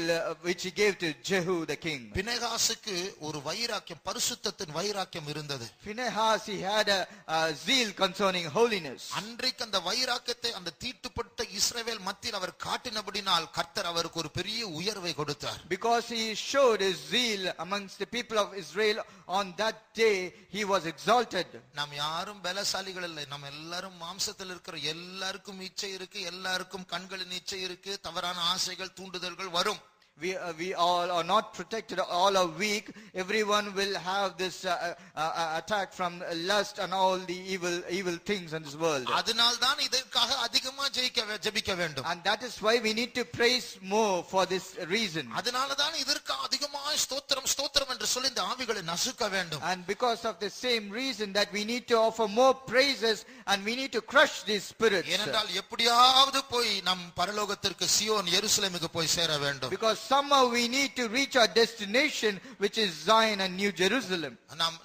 which he gave to Jehu the king. பினெகாசுக்கு ஒரு வைராக்கியம், பரிசுத்தத்தின் வைராக்கியம் இருந்தது. Phinehas, he had a zeal concerning holiness. அன்றைக்கு அந்த வைராக்கியத்தை அந்த தீட்டுப்பட்ட இஸ்ரவேல் மத்தியில் அவர் காட்டினபடினால் கர்த்தர் அவருக்கு ஒரு பெரிய உயர்வை கொடுத்தார். Because he showed his zeal amongst the people of Israel, on that day he was exalted. நாம் யாரும் பலசாலிகள் இல்லை. நம்ம எல்லாரும் மாம்சத்தில் இருக்கிற எல்லாருக்கும் இச்சை இருக்கு, எல்லாருக்கும் கண்களின் இச்சை இருக்கு, தவறான ஆசைகள், தூண்டுதல்கள் வரும். We all are not protected, all are weak. Everyone will have this attack from lust and all the evil things in this world. அதனால் தான் இதற்காக அதிகமா ஜெபிக்க வேண்டும். And that is why we need to praise more for this reason. அதனால தான் இதற்கு அதிகமாய் ஸ்தோத்திரம் ஸ்தோத்திரம் என்று சொல்லி இந்த ஆவிகளை நசுக்க வேண்டும். And because of the same reason that we need to offer more praises and we need to crush these spirits. ஏனென்றால் எப்படியாவது போய் நம் பரலோகத்திற்கு சியோன் எருசலேமுக்கு போய் சேர வேண்டும். Because somehow we need to reach our destination, which is Zion and New Jerusalem.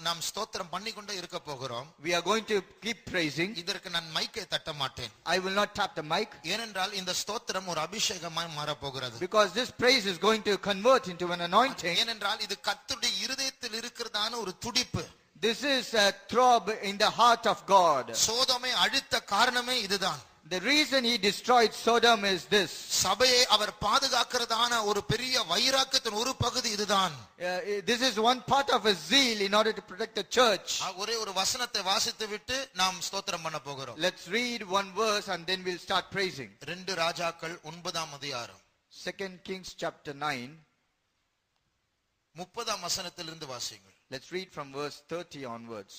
நாம் ஸ்தோத்திரம் பண்ணிக்கொண்டே இருக்க போகிறோம். We are going to keep praising. இதற்கு நான் மைக்கை தட்ட மாட்டேன். I will not tap the mic. ஏனென்றால் இந்த ஸ்தோத்திரம் ஒரு அபிஷேகமாய் மாற போகிறது. Because this praise is going to convert into an anointing. ஏனென்றால் இது கர்த்தருடைய இருதயத்தில் இருக்கிறதான ஒரு துடிப்பு. This is a throb in the heart of God. சோதோமை அழித்த காரணமே இதுதான். The reason he destroyed Sodom is this. சபையை அவர் பாதுகாக்கிறதான ஒரு பெரிய வைராக்கியத்தின் ஒரு பகுதி இதுதான். This is one part of his zeal in order to protect the church. ஒரே ஒரு வசனத்தை வாசித்து விட்டு நாம் ஸ்தோத்திரம் பண்ண போகிறோம். Let's read one verse and then we'll start praising. 2 ராஜாக்கள் 9ஆம் அதிகாரம் 2 Kings chapter 9. 30ஆம் வசனத்திலிருந்து வாசியுங்கள். Let's read from verse 30 onwards.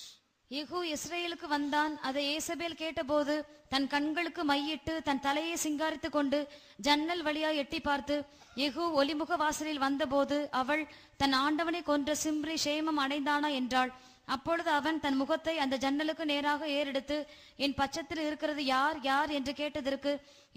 யெகூ இஸ்ரவேலுக்கு வந்தான். அதை ஏசபேல் கேட்டபோது தன் கண்களுக்கு மையிட்டு தன் தலையை சிங்காரித்துக் கொண்டு ஜன்னல் வழியாய் எட்டி பார்த்து, யெகூ ஒலிமுக வாசலில் வந்தபோது அவள், தன் ஆண்டவனை கொன்ற சிம்ரி சேமம் அடைந்தானா என்றாள். அப்பொழுது அவன் தன் முகத்தை அந்த ஜன்னலுக்கு நேராக ஏறெடுத்து, என் பட்சத்தில் இருக்கிறது யார் யார் என்று கேட்டதற்கு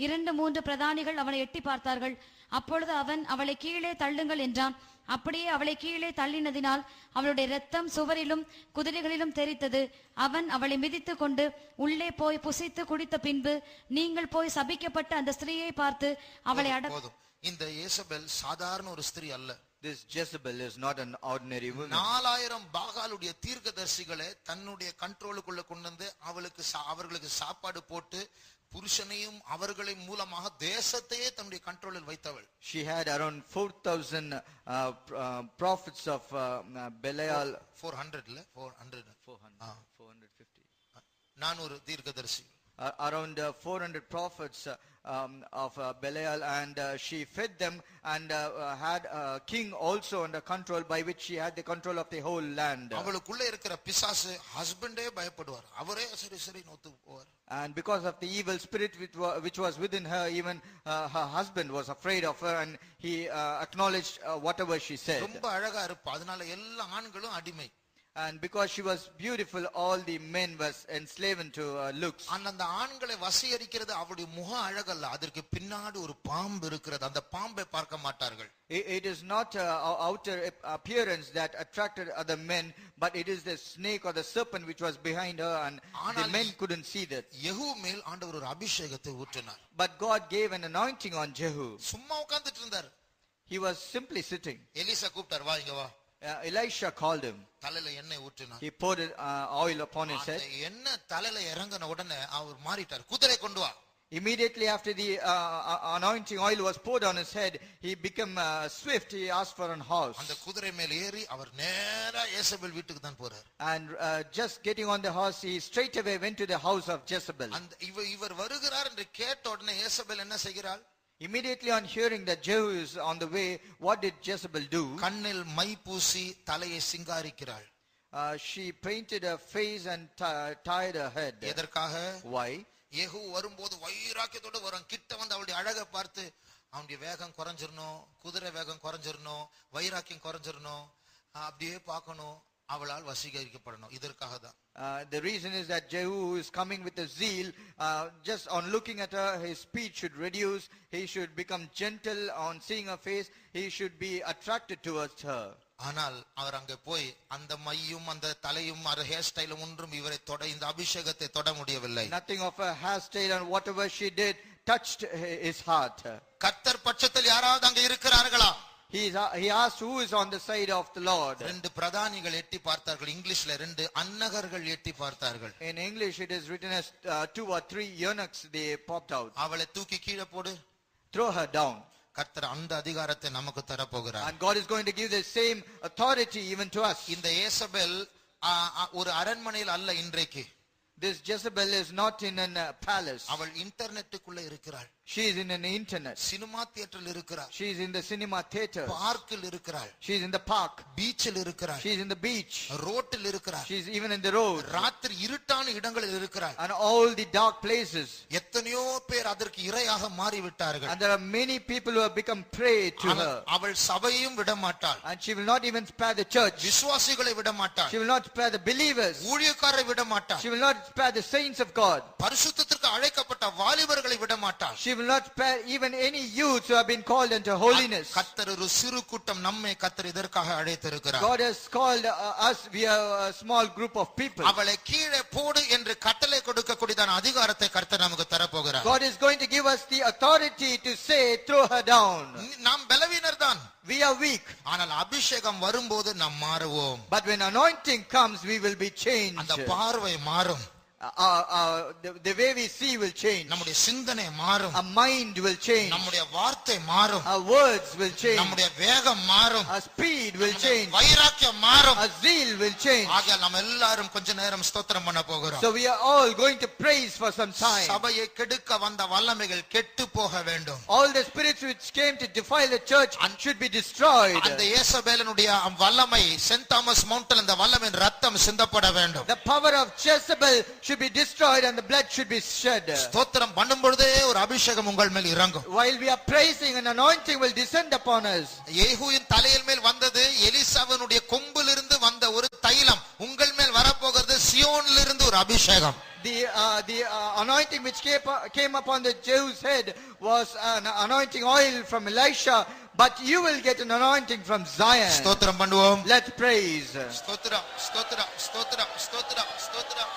2-3 பிரதானிகள் அவனை எட்டி பார்த்தார்கள். அப்பொழுது அவன், அவளை கீழே தள்ளுங்கள் என்றான். அப்படியே அவளை கீழே தள்ளினதினால் அவளுடைய இரத்தம் சுவரிலும் குதிரைகளிலும் தெரித்தது. அவன் அவளை மிதித்து கொண்டு உள்ளே போய் புசித்து குடித்த பின்பு, நீங்கள் போய் சபிக்கப்பட்ட அந்த ஸ்திரீயை பார்த்து அவளை போதும். இந்த ஏசபேல் சாதாரண ஒரு ஸ்திரீ அல்ல. This Jezebel is not an ordinary woman. 4000 பாகாலுடைய தீர்க்கதரிசிகளை தன்னுடைய கண்ட்ரோலுக்குள்ள கொண்டு வந்து அவர்களுக்கு சாப்பாடு போட்டு புருஷனையும் அவர்களை மூலமாக தேசத்தையே தன்னுடைய கண்ட்ரோலில் வைத்தவள். She had around 4000 prophets of Belial. 400 450 400 தீர்க்கதரிசி. Around 400 prophets of Belial, and she fed them and had a king also under control, by which she had the control of the whole land. அவளுக்குள்ள இருக்கிற பிசாசு ஹஸ்பண்டே பயப்படுவார், அவரே சரி நோத்து போவார். And because of the evil spirit which was within her, even her husband was afraid of her, and he acknowledged whatever she said. ரொம்ப அழகா இருப்பா, அதனால எல்லா ஆண்களும் அடிமை. And because she was beautiful, all the men was enslaved to looks. அந்த ஆண்களை வசீகரிக்கிறது அவளுடைய முக அழகல்ல, அதற்கு பின்னாடி ஒரு பாம்பு இருக்கிறது. அந்த பாம்பை பார்க்க மாட்டார்கள். It is not outer appearance that attracted other men, but it is the snake or the serpent which was behind her, and the men couldn't see that. யெகூ மேல் ஆண்டவர் ஒரு அபிஷேகத்தை ஊற்றினார். But God gave an anointing on Jehu. சும்மா உட்கார்ந்துட்டு இருந்தார். He was simply sitting. Eliza கூப்பிட்டார், வா இங்க வா. Elisha called him. தலையில எண்ணெய் ஊற்றினார். He poured oil upon his head. எண்ணெய் தலையில இறங்கின உடனே அவர் மாறிட்டார். குதிரை கொண்டு வா. Immediately after the anointing oil was poured on his head, he became swift. He asked for an horse. அந்த குதிரை மேல் ஏறி அவர் நேரா ஏசபேல் வீட்டுக்கு தான் போறார். And just getting on the horse, he straight away went to the house of Jezebel. அந்த இவர் வருகிறார் என்று கேட்ட உடனே ஏசபேல் என்ன செய்கிறாள்? Immediately on hearing that Jehu is on the way, what did Jezebel do? கண்ணில் மை பூசி தலையை சிங்காரிக்கிறாள். She painted her face and tied her head. எதற்காக? Why? யெகூ வரும்போது வைராக்கியத்தோட வரும். கிட்ட வந்து அவளுடைய அழகை பார்த்து அவனுடைய வேகம் குறைஞ்சிரணும், குதிரை வேகம் குறைஞ்சிரணும், வைராக்கியம் குறைஞ்சிரணும், அப்படியே பார்க்கணும். அவளால் வசீகரிக்கப்படணும். இதற்காக தான். The reason is that Jehu is coming with a zeal. Just on looking at her, his speech should reduce. He should become gentle on seeing her face. He should be attracted towards her. ஆனால் அவர் அங்கே போய் அந்த மையும் அந்த தலையும் hair ஸ்டைலும் ஒன்றும் இவரை தொட, இந்த அபிஷேகத்தை தொட முடியவில்லை. Nothing of her hairstyle and whatever she did touched his heart. கர்த்தர் பட்சத்தில் யாராவது அங்கே இருக்கிறார்களா? He asked who is on the side of the Lord. ரெண்டு பிரதானிகள் எட்டி பார்த்தார்கள். இங்கிலீஷ்ல ரெண்டு அன்னகர்கள் எட்டி பார்த்தார்கள். In English it is written as 2 or 3 eunuchs, they popped out. அவளை தூக்கி கீழே போடு. Throw her down. கர்த்தர் அந்த அதிகாரத்தை நமக்கு தர போகிறார். And God is going to give the same authority even to us. இந்த ஏசபெல் ஒரு அரண்மனையில் அல்ல இன்றைக்கு. This Jezebel is not in a palace. அவள் இன்டர்நெட்டுக்குள்ள இருக்கிறாள். She is in an internet. Cinema தியேட்டரில் இருக்கிறாள். She is in the cinema theater. பார்க்கில் இருக்கிறாள். She is in the park. பீச்சில் இருக்கிறாள். She is in the beach. ரோட்டில் இருக்கிறாள். She is even in the road. ராத்திரி இருட்டான இடங்களில் இருக்கிறாள். And all the dark places. எத்தனையோ பேர் அதற்கு இரையாக மாறி விட்டார்கள். And there are many people who have become prey to her. அவள் சபையையும் விட மாட்டாள். And she will not even spare the church. விசுவாசிகளை விட மாட்டாள். She will not spare the believers. ஊழியக்காரரை விட மாட்டாள். She will not spare the saints of God. பரிசுத்தத்திற்கு அழைக்கப்பட்ட வாலிபர்களை விட மாட்டாள். She will not spare even any youths who have been called into holiness. கர்த்தர் ஒரு சிறு கூட்டம் நம்மை கர்த்தர் இதற்காக அழைத்திருக்கிறார். God has called us, we are a small group of people. அவளை கீழே போடு என்று கட்டளை கொடுக்கக்கூடியதான அதிகாரத்தை கர்த்தர் நமக்கு தர போகிறார். God is going to give us the authority to say throw her down. நாம் பலவீனர் தான். We are weak. ஆனால் அபிஷேகம் வரும்போது நாம் மாறுவோம். But when anointing comes, we will be changed. அந்த பார்வை மாறும். The way we see will change. நம்முடைய சிந்தனை மாறும். Our mind will change. நம்முடைய வார்த்தை மாறும். Our words will change. நம்முடைய வேகம் மாறும். Our speed will change. வைராக்கியம் மாறும். Our zeal will change. ஆகையால் நாம் எல்லாரும் கொஞ்ச நேரம் ஸ்தோத்திரம் பண்ண போகிறோம். So we are all going to praise for some time. சபையை கெடுக்க வந்த வல்லமைகள் கெட்டு போக வேண்டும். All the spirits which came to defile the church should be destroyed. அந்த ஏசபேலினுடைய வல்லமை, சென்ட் தாமஸ் மவுண்டன் அந்த வல்லமையின் ரத்தம் சிந்தப்பட வேண்டும். The power of Jezebel should be destroyed and the blood should be shed. ஸ்தோத்திரம் பண்ணும் பொழுதே ஒரு அபிஷேகம் உங்கள் மேல் இறங்கும். While we are praising, an anointing will descend upon us. யேகூவின் தலையில் மேல் வந்தது எலிசாவினுடைய கொம்பிலிருந்து வந்த ஒரு தைலம் உங்கள் மேல் வரப்போகிறது. சியோனிலிருந்து ஒரு அபிஷேகம். The anointing which came upon the Jews' head was an anointing oil from Elisha, but you will get an anointing from Zion. ஸ்தோத்திரம் பண்ணுவோம். Let's praise. ஸ்தோத்திரம் ஸ்தோத்திரம் ஸ்தோத்திரம் ஸ்தோத்திரம் ஸ்தோத்திரம்.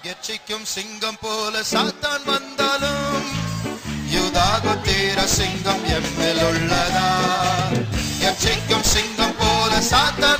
கெர்ச்சிக்கும் சிங்கம் போல சாத்தான் வந்தாலும் யூதாகோத்திர சிங்கம் எம்மேல் உள்ளதா. கெர்ச்சிக்கும் சிங்கம் போல சாத்தான்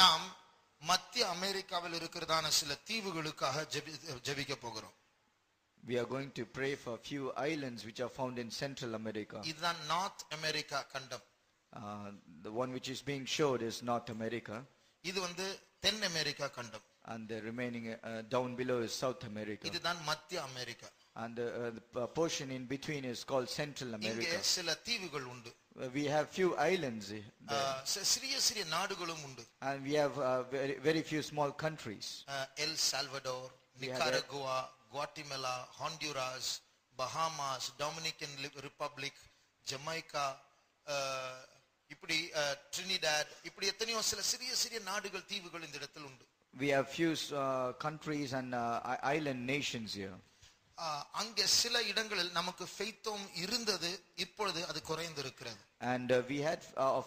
நாம் மத்திய அமெரிக்காவில் இருக்கிறதான சில தீவுகளுக்காக ஜெபிக்க போகிறோம். We are going to pray for a few islands which are found in Central America. இதுதான் நார்த் அமெரிக்கா கண்டம். The one which is being showed is North America. இது தென் அமெரிக்கா கண்டம். And the remaining down below is South America. இதுதான் மத்திய America. And the portion in between is called Central America. இங்கே சில தீவுகள் உண்டு. We have few islands there. சிறிய சிறிய நாடுகளும் உண்டு. And we have very very few small countries. El Salvador, Nicaragua, Guatemala, Honduras, Bahamas, Dominican Republic, Jamaica, இப்படி Trinidad, இப்படி எத்தனையோ சில சிறிய சிறிய நாடுகள் தீவுகள் இந்த இடத்தில் உண்டு. We have few countries and island nations here. அங்கே சில இடங்களில் நமக்கு ஃபெய்த்தோம் இருந்தது, இப்பொழுது அது குறைந்திருக்கிறது. And we had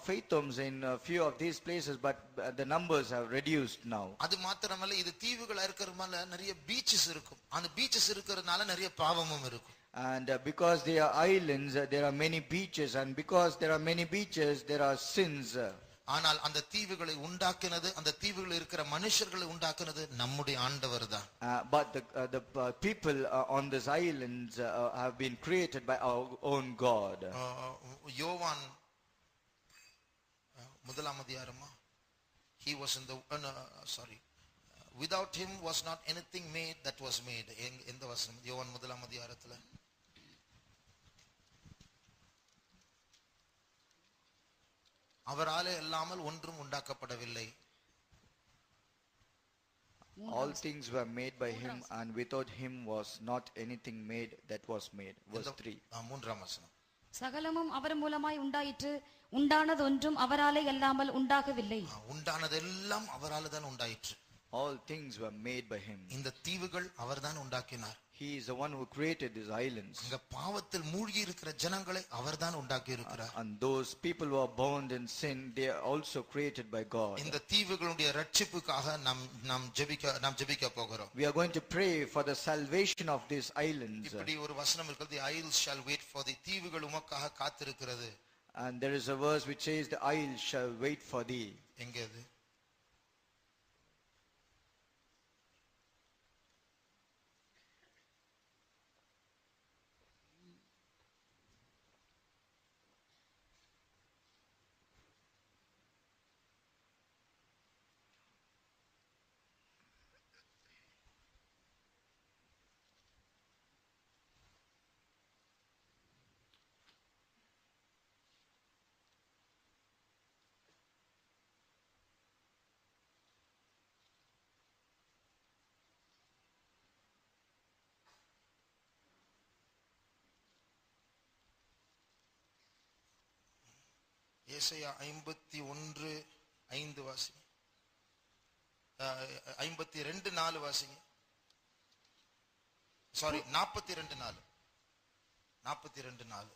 faith homes in a few of these places, but the numbers have reduced now. அது மாத்திரமல்ல, இது தீவுகளா இருக்கிறதுனால நிறைய பீச்சஸ் இருக்கும். அந்த பீச்சஸ் இருக்கிறதுனால நிறைய பாவமும் இருக்கும். And because they are islands, there are many beaches, and because there are many beaches, there are sins. ஆனால் அந்த தீவுகளை உண்டாக்கினது, அந்த தீவுகளில் இருக்கிற மனுஷர்களை உண்டாக்கினது நம்முடைய ஆண்டவர் தான். But the people on these islands have been created by our own God. யோவான் முதலாம் அதிகாரமா, he was in the without him was not anything made that was made. எந்த வசனம்? யோவான் முதலாம் அதிகாரத்துல அவராலே இல்லாமல் ஒன்றும் உண்டாக்கப்படவில்லை. All things were made by him, and without him was not anything made that was made. Verse 3. மூன்றாம் வசனம். சகலமும் அவர் மூலமாய் உண்டாயிற்று, உண்டானது ஒன்றும் அவராலே அல்லாமல் உண்டாகவில்லை. உண்டானதெல்லாம் அவராலே தான் உண்டாயிற்று. All things were made by him. இந்த தீவுகள் அவர்தான் உண்டாக்கினார். He is the one who created these islands. அங்க பாவத்தில் மூழ்கி இருக்கிற ஜனங்களை அவர்தான் உண்டாக்கி இருக்கிறார். And those people who are bound in sin, they are also created by God. இந்த தீவுகளுடைய ரட்சிப்புக்காக நாம் ஜெபிக்க போகிறோம். We are going to pray for the salvation of these islands. இப்படி ஒரு வசனம் இருக்குது, the isles shall wait for thee. தீவுகள் உமக்காக காத்திருக்கிறது. And there is a verse which says the isles shall wait for thee. எங்க அது? ஏசாயா 51:5 வாசிங்க. 52:4 வாசிங்க. சாரி, 42:4. 42:4.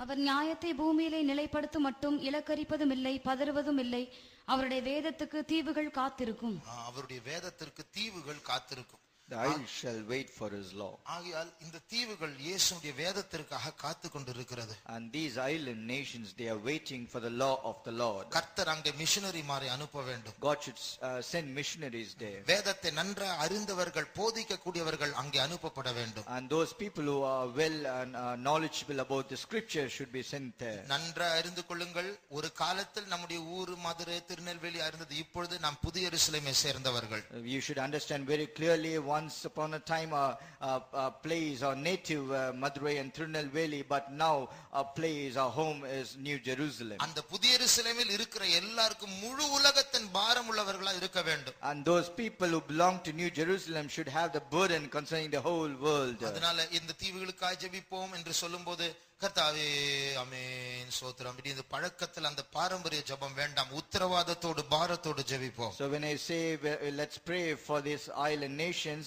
அவர் நியாயத்தை பூமியிலே நிலைப்படுத்தும் மட்டும் இலக்கரிப்பதும் இல்லை, பதறுவதும் இல்லை. அவருடைய வேதத்துக்கு தீவுகள் காத்திருக்கும். அவருடைய வேதத்திற்கு தீவுகள் காத்திருக்கும். The isles shall wait for his law. ஆகையால் இந்த தீவுகள் இயேசுவுடைய வேதத்திற்காக காத்து கொண்டிருக்கிறது. And these island nations, they are waiting for the law of the Lord. கர்த்தர் அங்கே மிஷனரிமாரை அனுப்ப வேண்டும். God should send missionaries there. வேதத்தை நன்றாக அறிந்தவர்கள், போதிக்க கூடியவர்கள் அங்கே அனுப்பப்பட வேண்டும். And those people who are well and knowledgeable about the scripture should be sent there. நன்றாக அறிந்து கொள்ளுங்கள், ஒரு காலத்தில் நம்முடைய ஊர் மதுரை, திருநெல்வேலி இருந்தது. இப்பொழுது நாம் புதிய எருசலேமை சேர்ந்தவர்கள். You should understand very clearly, once upon a time our place, our native Madurai and Tirunelveli, but now our place, our home is New Jerusalem. அந்த புதிய எருசலேமில் இருக்கிற எல்லாருக்கும் முழு உலகத்தின் பாரம் உள்ளவர்களா இருக்க வேண்டும். And those people who belong to New Jerusalem should have the burden concerning the whole world. அதனால இந்த தீவுகளுக்காக ஜெபிப்போம் என்று சொல்லும்போது, கர்த்தாவே ஆமென் ஸ்தோத்திரம், இந்த பழக்கத்தில் அந்த பாரம்பரிய ஜெபம் வேண்டாம், உத்தரவாதத்தோடு பாரத்தோடு ஜெபிப்போம். So when I say let's pray for these island nations,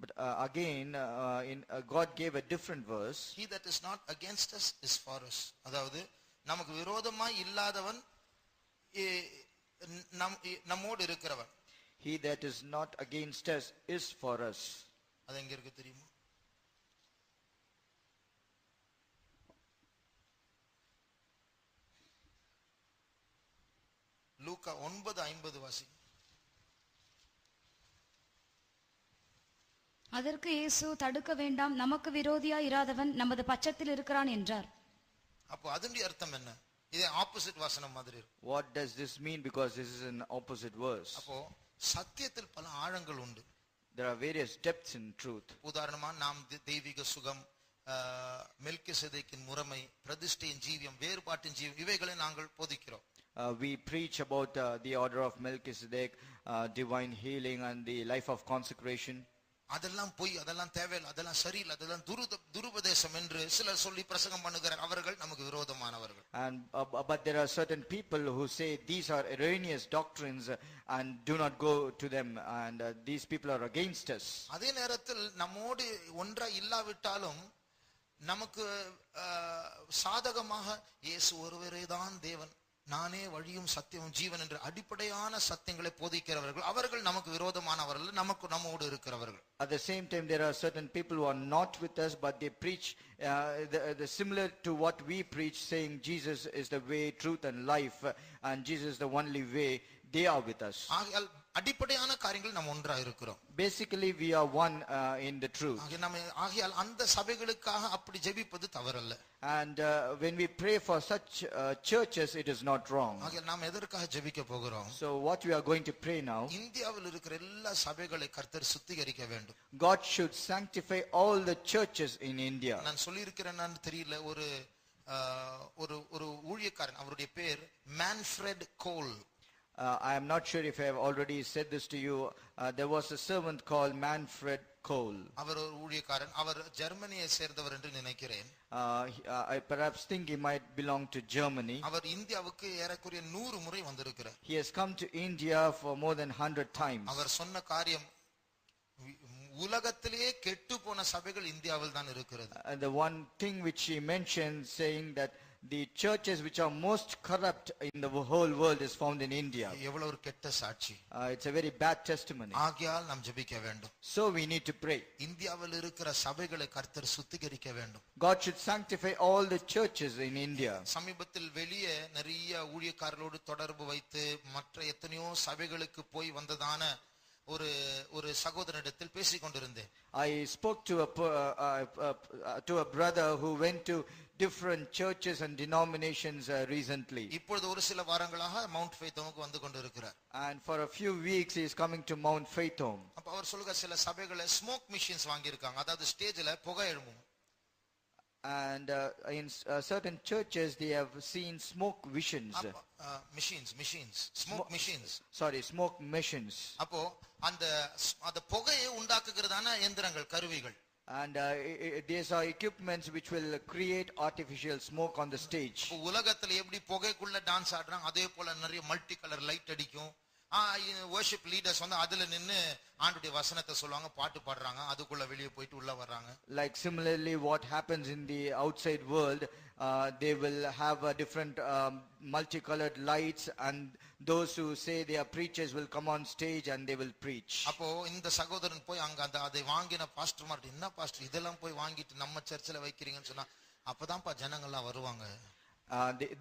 But again, God gave a different verse. He that is not against us is for us. அதாவது நமக்கு விரோதமாய் இல்லாதவன் நம்மோடு இருக்கிறவன். He that is not against us is for us. அது எங்க இருக்கு தெரியுமா? லூக்கா 9:50 வாசி. அதற்கு இயேசு, தடுக்க வேண்டாம், நமக்கு விரோதியா இராதவன் நமது பட்சத்தில் இருக்கிறான் என்றார். அப்போ அதனுடைய அர்த்தம் என்ன? இது ஆப்போசிட் வசனம் மாதிரி இருக்கு. What does this mean? Because this is an opposite verse. அப்போ சத்தியத்தில் பல ஆழங்கள் உண்டு. There are various depths in truth. உதாரணமா நாம் தெய்வீக சுகம், மெல்கிசேதேக்கின் முறைமை, பிரதிஷ்டையின் ஜீவியம், வேறுபாட்டின் ஜீவியம், இவைகளை நாங்கள் போதிக்கிறோம். We preach about the order of Melchizedek, divine healing and the life of consecration. அதெல்லாம் பொய், அதெல்லாம் தேவையில்லை, அதெல்லாம் சரியில்லை, அதெல்லாம் துருபதேசம் என்று சிலர் சொல்லி பிரசங்கம் பண்ணுகிறார். அவர்கள் நமக்கு விரோதமானவர்கள். And but there are certain people who say these are erroneous doctrines and do not go to them, and these people are against us. அதே நேரத்தில் நம்மோடு ஒன்றா இல்லாவிட்டாலும் நமக்கு சாதகமாக இயேசு ஒருவரே தான் தேவன், நானே வழியும் சத்தியமும் ஜீவன் என்ற அடிப்படையான சத்தியங்களை போதிக்கிறவர்கள், அவர்கள் நமக்கு விரோதமானவர்கள், நம்மோடு இருக்கிறவர்கள். At the same time, there are certain people who are not with us, but they preach the similar to what we preach, saying Jesus is the way, truth and life, and Jesus is the only way. They are with us. அடிப்படையான காரியங்கள் நாம் ஒன்றா இருக்கிறோம். Basically, we are one in the truth. ஆகையால் அந்த சபைகளுக்காக அப்படி ஜெபிப்பது தவறல்ல. And when we pray for such churches, it is not wrong. ஆகையால் நாம் எதற்காக ஜெபிக்க போகிறோம்? So what we are going to pray now, இந்தியாவில் இருக்கிற எல்லா சபைகளை கர்த்தர் சுத்திகரிக்க வேண்டும். God should sanctify all the churches in India. நான் சொல்லி இருக்கிறேன்னு தெரியல, ஒரு ஊழியக்காரன், அவருடைய பேர் Manfred goal. I am not sure if I have already said this to you. There was a servant called Manfred Kohl. அவர் ஒரு ஊழியக்காரன், அவர் ஜெர்மனியை சேர்ந்தவர் என்று நினைக்கிறேன். I perhaps think he might belong to Germany. அவர் இந்தியாவுக்கு ஏறக்குறைய 100 முறை வந்திருக்கிறார். He has come to India for more than 100 times. அவர் சொன்ன காரியம், உலகத்திலேயே கெட்டு போன சபைகள் இந்தியாவில் தான் இருக்கிறது. And the one thing which he mentioned, saying that the churches which are most corrupt in the whole world is found in India. எவ்வளவு ஒரு கெட்ட சாட்சி. It's a very bad testimony. ஆகையால் நாம் ஜெபிக்க வேண்டும். So we need to pray. இந்தியாவில் இருக்கிற சபைகளை கர்த்தர் சுத்திகரிக்க வேண்டும். God should sanctify all the churches in India. சமீபத்தில் வெளியே நிறைய ஊழியக்காரர்களோடு தொடர்பு வைத்து மற்ற எத்தனையோ சபைகளுக்கு போய் வந்ததான ஒரு சகோதரனிடத்தில் பேசிக் கொண்டிருந்தேன். I spoke to a brother who went to different churches and denominations recently. இப்பொழுது ஒரு சில வாரங்களாக மவுண்ட் ஃபெய்த்தோமுக்கு வந்து கொண்டிருக்கிறார். And for a few weeks he is coming to Mount Faithom. அப்ப அவர் சொல்லுங்க, சில சபைகளை ஸ்மோக் மிஷின்ஸ் வாங்கி இருக்காங்க, அதாவது ஸ்டேஜ்ல புகை எழும்பும். And in certain churches they have seen smoke visions. Smoke machines. Sorry, smoke missions. அப்போ அந்த புகையை உண்டாக்குகிறதான இயந்திரங்கள், கருவிகள். And these are equipments which will create artificial smoke on the stage. உலகத்துல எப்படி புகைக்குள்ள டான்ஸ் ஆடுறாங்க, அதே போல நிறைய மல்டி கலர் லைட் அடிக்கும். worship leaders வந்து அதுல நின்னு ஆண்டவருடைய வசனத்தை சொல்வாங்க, பாட்டு பாடுறாங்க, அதுக்குள்ள வெளியே போயிட்டு உள்ள வர்றாங்க. Like similarly what happens in the outside world, they will have a different multicolored lights, and those who say they are preachers will come on stage and they will preach. அப்போ இந்த சகோதரன் போய் அங்க அதை வாங்கின பாஸ்டர் மார்ட்ட, என்ன pastor இதெல்லாம் போய் வாங்கிட்டு நம்ம சர்ச்சில் வைக்கிறீங்கன்னு சொன்னா, அப்பதான்ப்பா ஜனங்கள்லாம் வருவாங்க.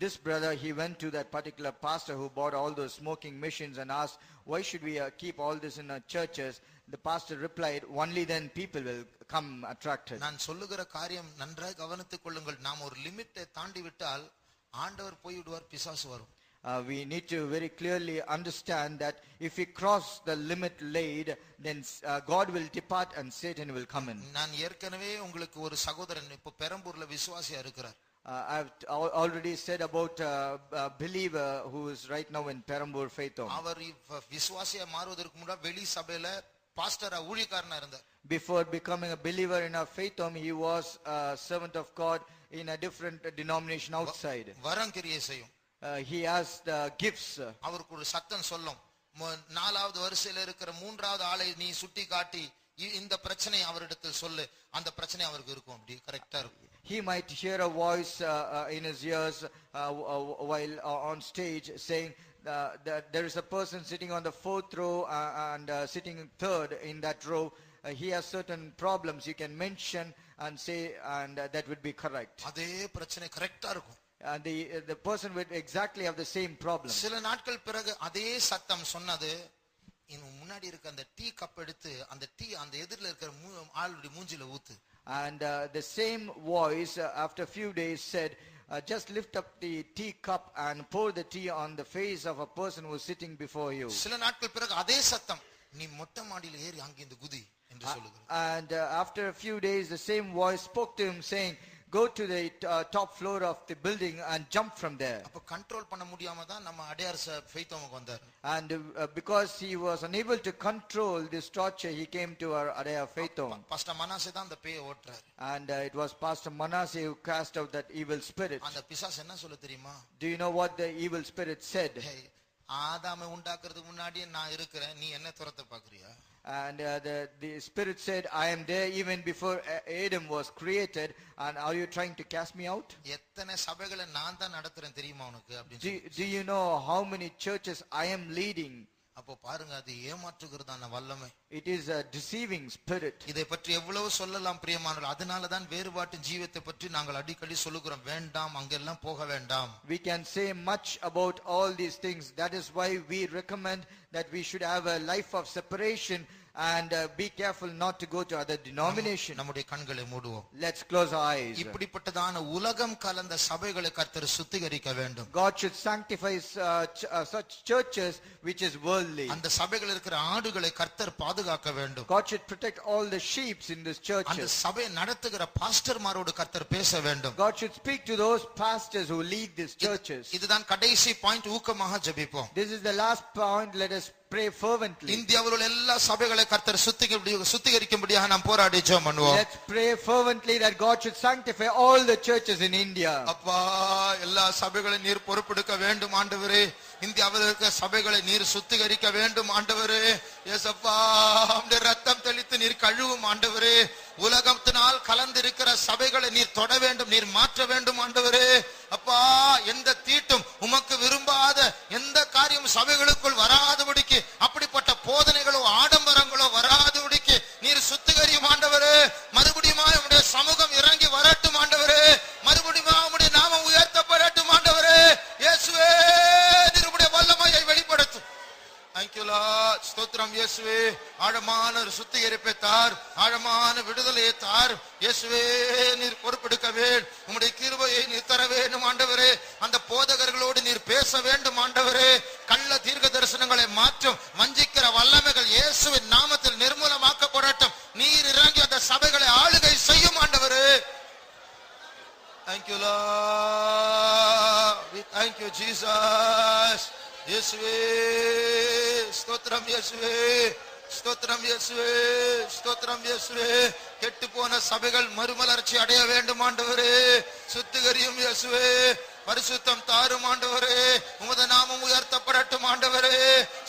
This brother, he went to that particular pastor who bought all those smoking machines and asked, why should we keep all this in our churches? The pastor replied, only then people will come attracted. நான் சொல்லுகிற காரியம் நன்றாக கவனித்துக் கொள்ளுங்கள். நாம் ஒரு லிமிட்டை தாண்டி விட்டால் ஆண்டவர் போய் விடுவார், பிசாசு வரும். We need to very clearly understand that if we cross the limit laid, then God will depart and Satan will come in. நான் ஏற்கனவே உங்களுக்கு ஒரு சகோதரன் இப்போ பெரம்பூர்ல விசுவாசியா இருக்கிறார். I've already said about a believer who is right now in Perambur Faithom. அவர் விசுவாசியா மாறுவதற்கு முன்னாடி வெளி சபையில பாஸ்டரா ஊழியக்காரனா இருந்தார். Before becoming a believer in our Faithom, he was a servant of God in a different denomination outside. வரம் கிரியை செய்யும். He has the gifts. அவருக்கு ஒரு சத்தம் சொல்லும், 4வது வரிசையில இருக்கிற 3வது ஆளை நீ சுட்டி காட்டி இந்த பிரச்சனை அவரிடத்தில் சொல்லு, அந்த பிரச்சனை அவருக்கு இருக்கும், அப்படி கரெக்டா இருக்கும். He might hear a voice in his ears while on stage saying that there is a person sitting on the fourth row and sitting third in that row. He has certain problems you can mention and say, and that would be correct. அதே பிரச்சனை கரெக்டா இருக்கும். And the person would exactly have the same problem. சில நாட்கள் பிறகு அதே சத்தம் சொன்னது, முன்னாடி இருக்க அந்த டீ கப் எடுத்து அந்த டீ அந்த எதிரில இருக்கிற ஆளுடைய மூஞ்சில ஊத்து. And the same voice after a few days said, just lift up the tea cup and pour the tea on the face of a person who is sitting before you. சில நாட்கள் பிறகு அதே சத்தம், நீ மொட்டை மாடியில ஏறி அங்க இந்த குதி என்று சொல்லுகிறது. And after a few days the same voice spoke to him saying, go to the top floor of the building and jump from there. அப்ப கண்ட்ரோல் பண்ண முடியாம தான் நம்ம அடையார் ஃபெய்தோமுக்கு வந்தார். And because he was unable to control this torture, he came to our Adaya Faithom. Pastor Manasseh தான் அந்த பேயை ஓட்டுறார். And it was Pastor Manasseh who cast out that evil spirit. அந்த பிசாசு என்ன சொல்ல தெரியுமா? Do you know what the evil spirit said? ஆதாமை உண்டாக்குறதுக்கு முன்னாடியே நான் இருக்கிறேன், நீ என்ன துரத்த பாக்குறியா? And the spirit said, I am there even before Adam was created, and are you trying to cast me out? எத்தனை சபைகளை நான் தான் நடத்துறேன் தெரியுமா உனக்கு அப்படி. Do you know how many churches I am leading? அப்போ பாருங்க, அது ஏமாற்றுகிறதான வல்லமை. It is a deceiving spirit. இதை பற்றி எவ்வளவு சொல்லலாம் பிரியமானவர்களே. அதனால தான் வேறுபாட்டு ஜீவியத்தை பற்றி நாங்கள் அடிக்கடி சொல்லுகிறோம், வேண்டாம் அங்கெல்லாம் போக வேண்டாம். We can say much about all these things. That is why we recommend that we should have a life of separation and be careful not to go to other denominations. நம்முடைய கண்களை மூடுவோம். Let's close our eyes. இப்படிப்பட்டதான உலகம் கலந்த சபைகளை கர்த்தர் சுத்திகரிக்க வேண்டும். God should sanctify such churches which is worldly. அந்த சபைகளில் இருக்கிற ஆடுகளை கர்த்தர் பாதுகாக்க வேண்டும். God should protect all the sheep in this church. அந்த சபையை நடத்துகிற பாஸ்டர்மாரோடு கர்த்தர் பேச வேண்டும். God should speak to those pastors who lead these churches. இதுதான் கடைசி பாயிண்ட். ஊக்கமாக ஜெபிப்போம். This is the last point. Let us pray fervently. இந்தியாவில் உள்ள எல்லா சபைகளை கர்த்தர் சுத்திகரிக்கும்படியாக நாம் போராடி ஜெபம் பண்ணுவோம். Let's pray fervently that God should sanctify all the churches in India. அப்பா, எல்லா சபைகளை நீர் பொறுப்பெடுக்க வேண்டும் ஆண்டவரே. இந்தியாவில் இருக்கிற சபைகளை நீர் சுத்திகரிக்க வேண்டும் ஆண்டவரே. இயேசப்பா, உம்முடைய ரத்தம் தெளித்து நீர் கழுவும் ஆண்டவரே. உலகத்தினால் கலந்திருக்கிற சபைகளை நீர் தொட வேண்டும், நீர் மாற்ற வேண்டும் ஆண்டவரே. அப்பா, எந்த தீட்டும் உமக்கு விரும்பாத எந்த காரியம் சபைகளுக்குள் வராதபடிக்கு, அப்படிப்பட்ட போதனைகளோ ஆடம்பரங்களோ வராதபடிக்கு நீர் சுத்திகரியும் ஆண்டவரே. மறுபடியும் உம்முடைய சமூகம் இறங்கி வரட்டும் ஆண்டவரே. மறுபடியும் உம்முடைய நாமம் உயர்த்தப்படட்டும் ஆண்டவரே. இயேசுவே, நீர் உம்முடைய வல்லமையை வெளிப்படுத்தும். Thank you Lord. ஸ்தோத்திரம் இயேசுவே. ஆழமான ஒரு சுத்திகரிப்பை தார், ஆழமான விடுதலையை தார் இயேசுவே. நீர் பொறுப்பெடுக்க வேண்டும், உம்முடைய கிருபையை நீர் தர வேண்டும் ஆண்டவரே. அந்த போதகர்களோடு நீர் பேச வேண்டும் ஆண்டவரே. கள்ள தீர்க்க தரிசனங்களை மாற்றும் வஞ்சிக்கிற வல்லமைகள் இயேசுவின் நாமத்தில் நிர்மூலமாக்கப்படட்டும். நீர் இறங்கி அந்த சபைகளை ஆளுகை செய்யும் ஆண்டவரே. Thank you Lord. We thank you Jesus. இயேசுவே, ஸ்தோத்திரம் இயேசுவே, ஸ்தோத்திரம் இயேசுவே, ஸ்தோத்திரம் இயேசுவே. கெட்டு போன சபைகள் மறுமலர்ச்சி அடைய வேண்டும் ஆண்டவரே. சுத்திகரியும் இயேசுவே. பரிசுத்தம் தாரும் ஆண்டவரே. உமது நாமம் உயர்த்தப்படட்டும் ஆண்டவரே.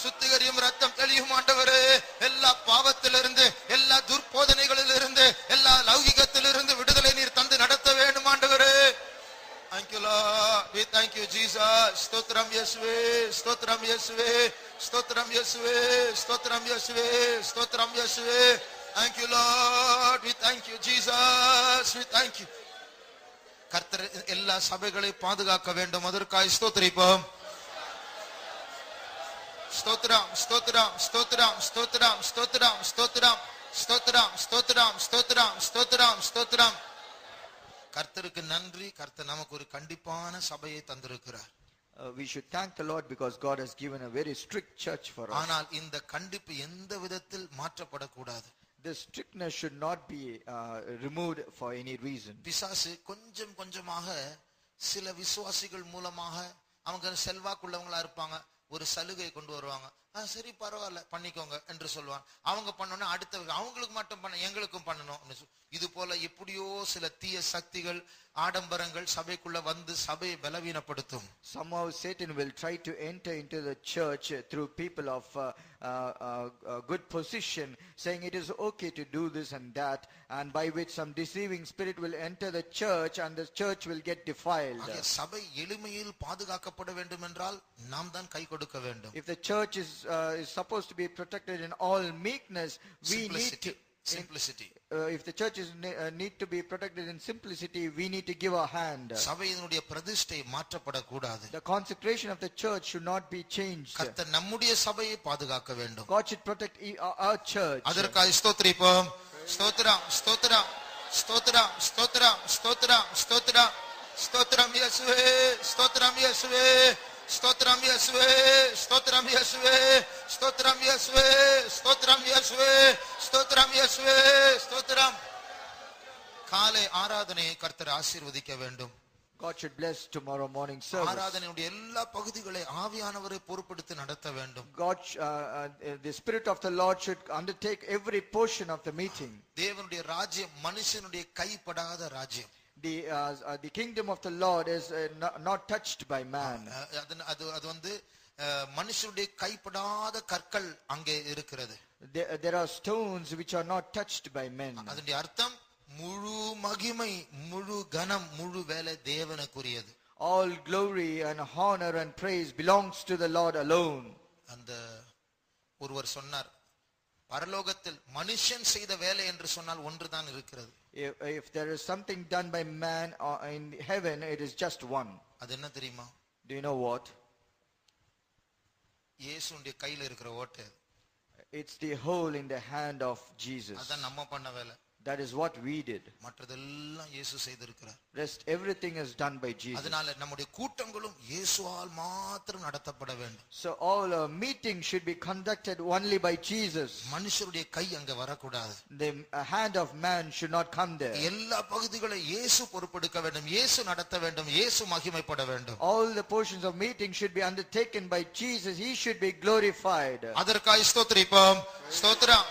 சுத்திகரியும் ரத்தம் தெளியும் ஆண்டவரே. எல்லா பாவத்திலிருந்து, எல்லா துர்போதனைகளிலிருந்து, எல்லா லௌகிகத்திலிருந்து விடுதலை நீர் தந்து நடத்த வேண்டும் ஆண்டவரே. Thank you Lord. We thank you Jesus. ஸ்தோத்திரம் இயேசுவே, ஸ்தோத்திரம் இயேசுவே, ஸ்தோத்திரம் இயேசுவே, ஸ்தோத்திரம் இயேசுவே, ஸ்தோத்திரம் இயேசுவே. Thank you Lord. We thank you Jesus. We thank you. கர்த்தர் எல்லா சபைகளை பாதுகாக்க வேண்டும். அதற்காக ஸ்தோத்திரிப்போம். ஸ்தோத்திரம், ஸ்தோத்திரம், ஸ்தோத்திரம், ஸ்தோத்திரம், ஸ்தோத்திரம், ஸ்தோத்திரம், ஸ்தோத்திரம், ஸ்தோத்திரம், ஸ்தோத்திரம், ஸ்தோத்திரம், ஸ்தோத்திரம். கர்த்தருக்கு நன்றி. கர்த்தர் நமக்கு ஒரு கண்டிப்பான சபையை தந்திருக்கிறார். We should thank the Lord because God has given a very strict church for us. ஆனால் இந்த கண்டிப்பு எந்த விதத்தில் மாற்றப்படக்கூடாது. The strictness should not be removed for any reason. பிசாசு கொஞ்சம் கொஞ்சமாக சில விசுவாசிகள் மூலமாக அவங்க செல்வாக்குள்ளவங்களா இருப்பாங்க, ஒரு சலுகை கொண்டு வருவாங்க. சரி பரவாயில்ல பண்ணிக்கோங்க என்று சொல்லுவான். அவங்க பண்ணோன்னா அடுத்த அவங்களுக்கு மட்டும் பண்ண எங்களுக்கும் பண்ணணும். இது போல எப்படியோ சில தீய சக்திகள் ஆடம்பரங்கள் சபைக்குள்ள வந்து சபையை பலவீனப்படுத்தும். Somehow Satan will try to enter into the church through people of good position, saying it is okay to do this and that, and by which some deceiving spirit will enter the church and the church will get defiled. சபை எளிமையில் பாதுகாக்கப்பட வேண்டும் என்றால் நாம் தான் கை கொடுக்க வேண்டும். If the church is supposed to be protected in all meekness, we need to simplicity. If the church is need to be protected in simplicity, we need to give our hand. சபையினுடைய பிரதிஷ்டை மாற்றப்படக்கூடாது. The consecration of the church should not be changed. கர்த்தர் நம்முடைய சபையை பாதுகாக்க வேண்டும். God should protect our church. அதற்காக ஸ்தோத்திரிப்போம். ஸ்தோத்திரம் ஸ்தோத்திரம் ஸ்தோத்திரம் ஸ்தோத்திரம் ஸ்தோத்திரம் ஸ்தோத்திரம் ஸ்தோத்திரம் இயேசுவே ஸ்தோத்திரம் இயேசுவே ஸ்தோத்திரம் இயேசுவே ஸ்தோத்திரம் இயேசுவே ஸ்தோத்திரம் இயேசுவே ஸ்தோத்திரம் இயேசுவே ஸ்தோத்திரம் இயேசுவே ஸ்தோத்திரம். காலை ஆராதனையை கர்த்தர் ஆசீர்வதிக்க வேண்டும். God should bless tomorrow morning service. ஆராதனையுடைய எல்லா பகுதிகளை ஆவியானவரை பொறுப்படுத்தி நடத்த வேண்டும். God the spirit of the Lord should undertake every portion of the meeting. தேவனுடைய ராஜ்யம் மனுஷனுடைய கைப்படாத ராஜ்யம். The kingdom of the Lord is not touched by man. அது வந்து மனுஷனுடைய கைப்படாத கற்கள் அங்கே இருக்கிறது. There are stones which are not touched by men. அதனுடைய அர்த்தம் முழு மகிமை முழு கனம் முழு வேலை தேவனுக்குரியது. All glory and honor and praise belongs to the Lord alone. அந்த ஒருவர் சொன்னார், பரலோகத்தில் மனுஷன் செய்த வேலை என்று சொன்னால் ஒன்றுதான் இருக்கிறது. If there is something done by man in heaven, it is just one. அது என்ன தெரியுமா? Do you know what? இயேசுவுடைய கையில இருக்கிற ஓட்டை. It's the hole in the hand of Jesus. அதான் நம்ம பண்ண வேலை. That is what we did. மற்றதெல்லாம் இயேசு செய்திருக்கிறார். Rest everything is done by Jesus. அதனால நம்முடைய கூட்டங்களும் இயேசுவால் மாத்திரம் நடத்தப்பட வேண்டும். So all our meetings should be conducted only by Jesus. மனுஷருடைய கை அங்க வரக்கூடாது. The hand of man should not come there. எல்லா பகுதிகளை இயேசு பொறுப்பெடுக்க வேண்டும். இயேசு நடத்த வேண்டும். இயேசு மகிமைப்பட வேண்டும். All the portions of meeting should be undertaken by Jesus. He should be glorified. அதற்காக ஸ்தோத்திரிப்போம். ஸ்தோத்திரம்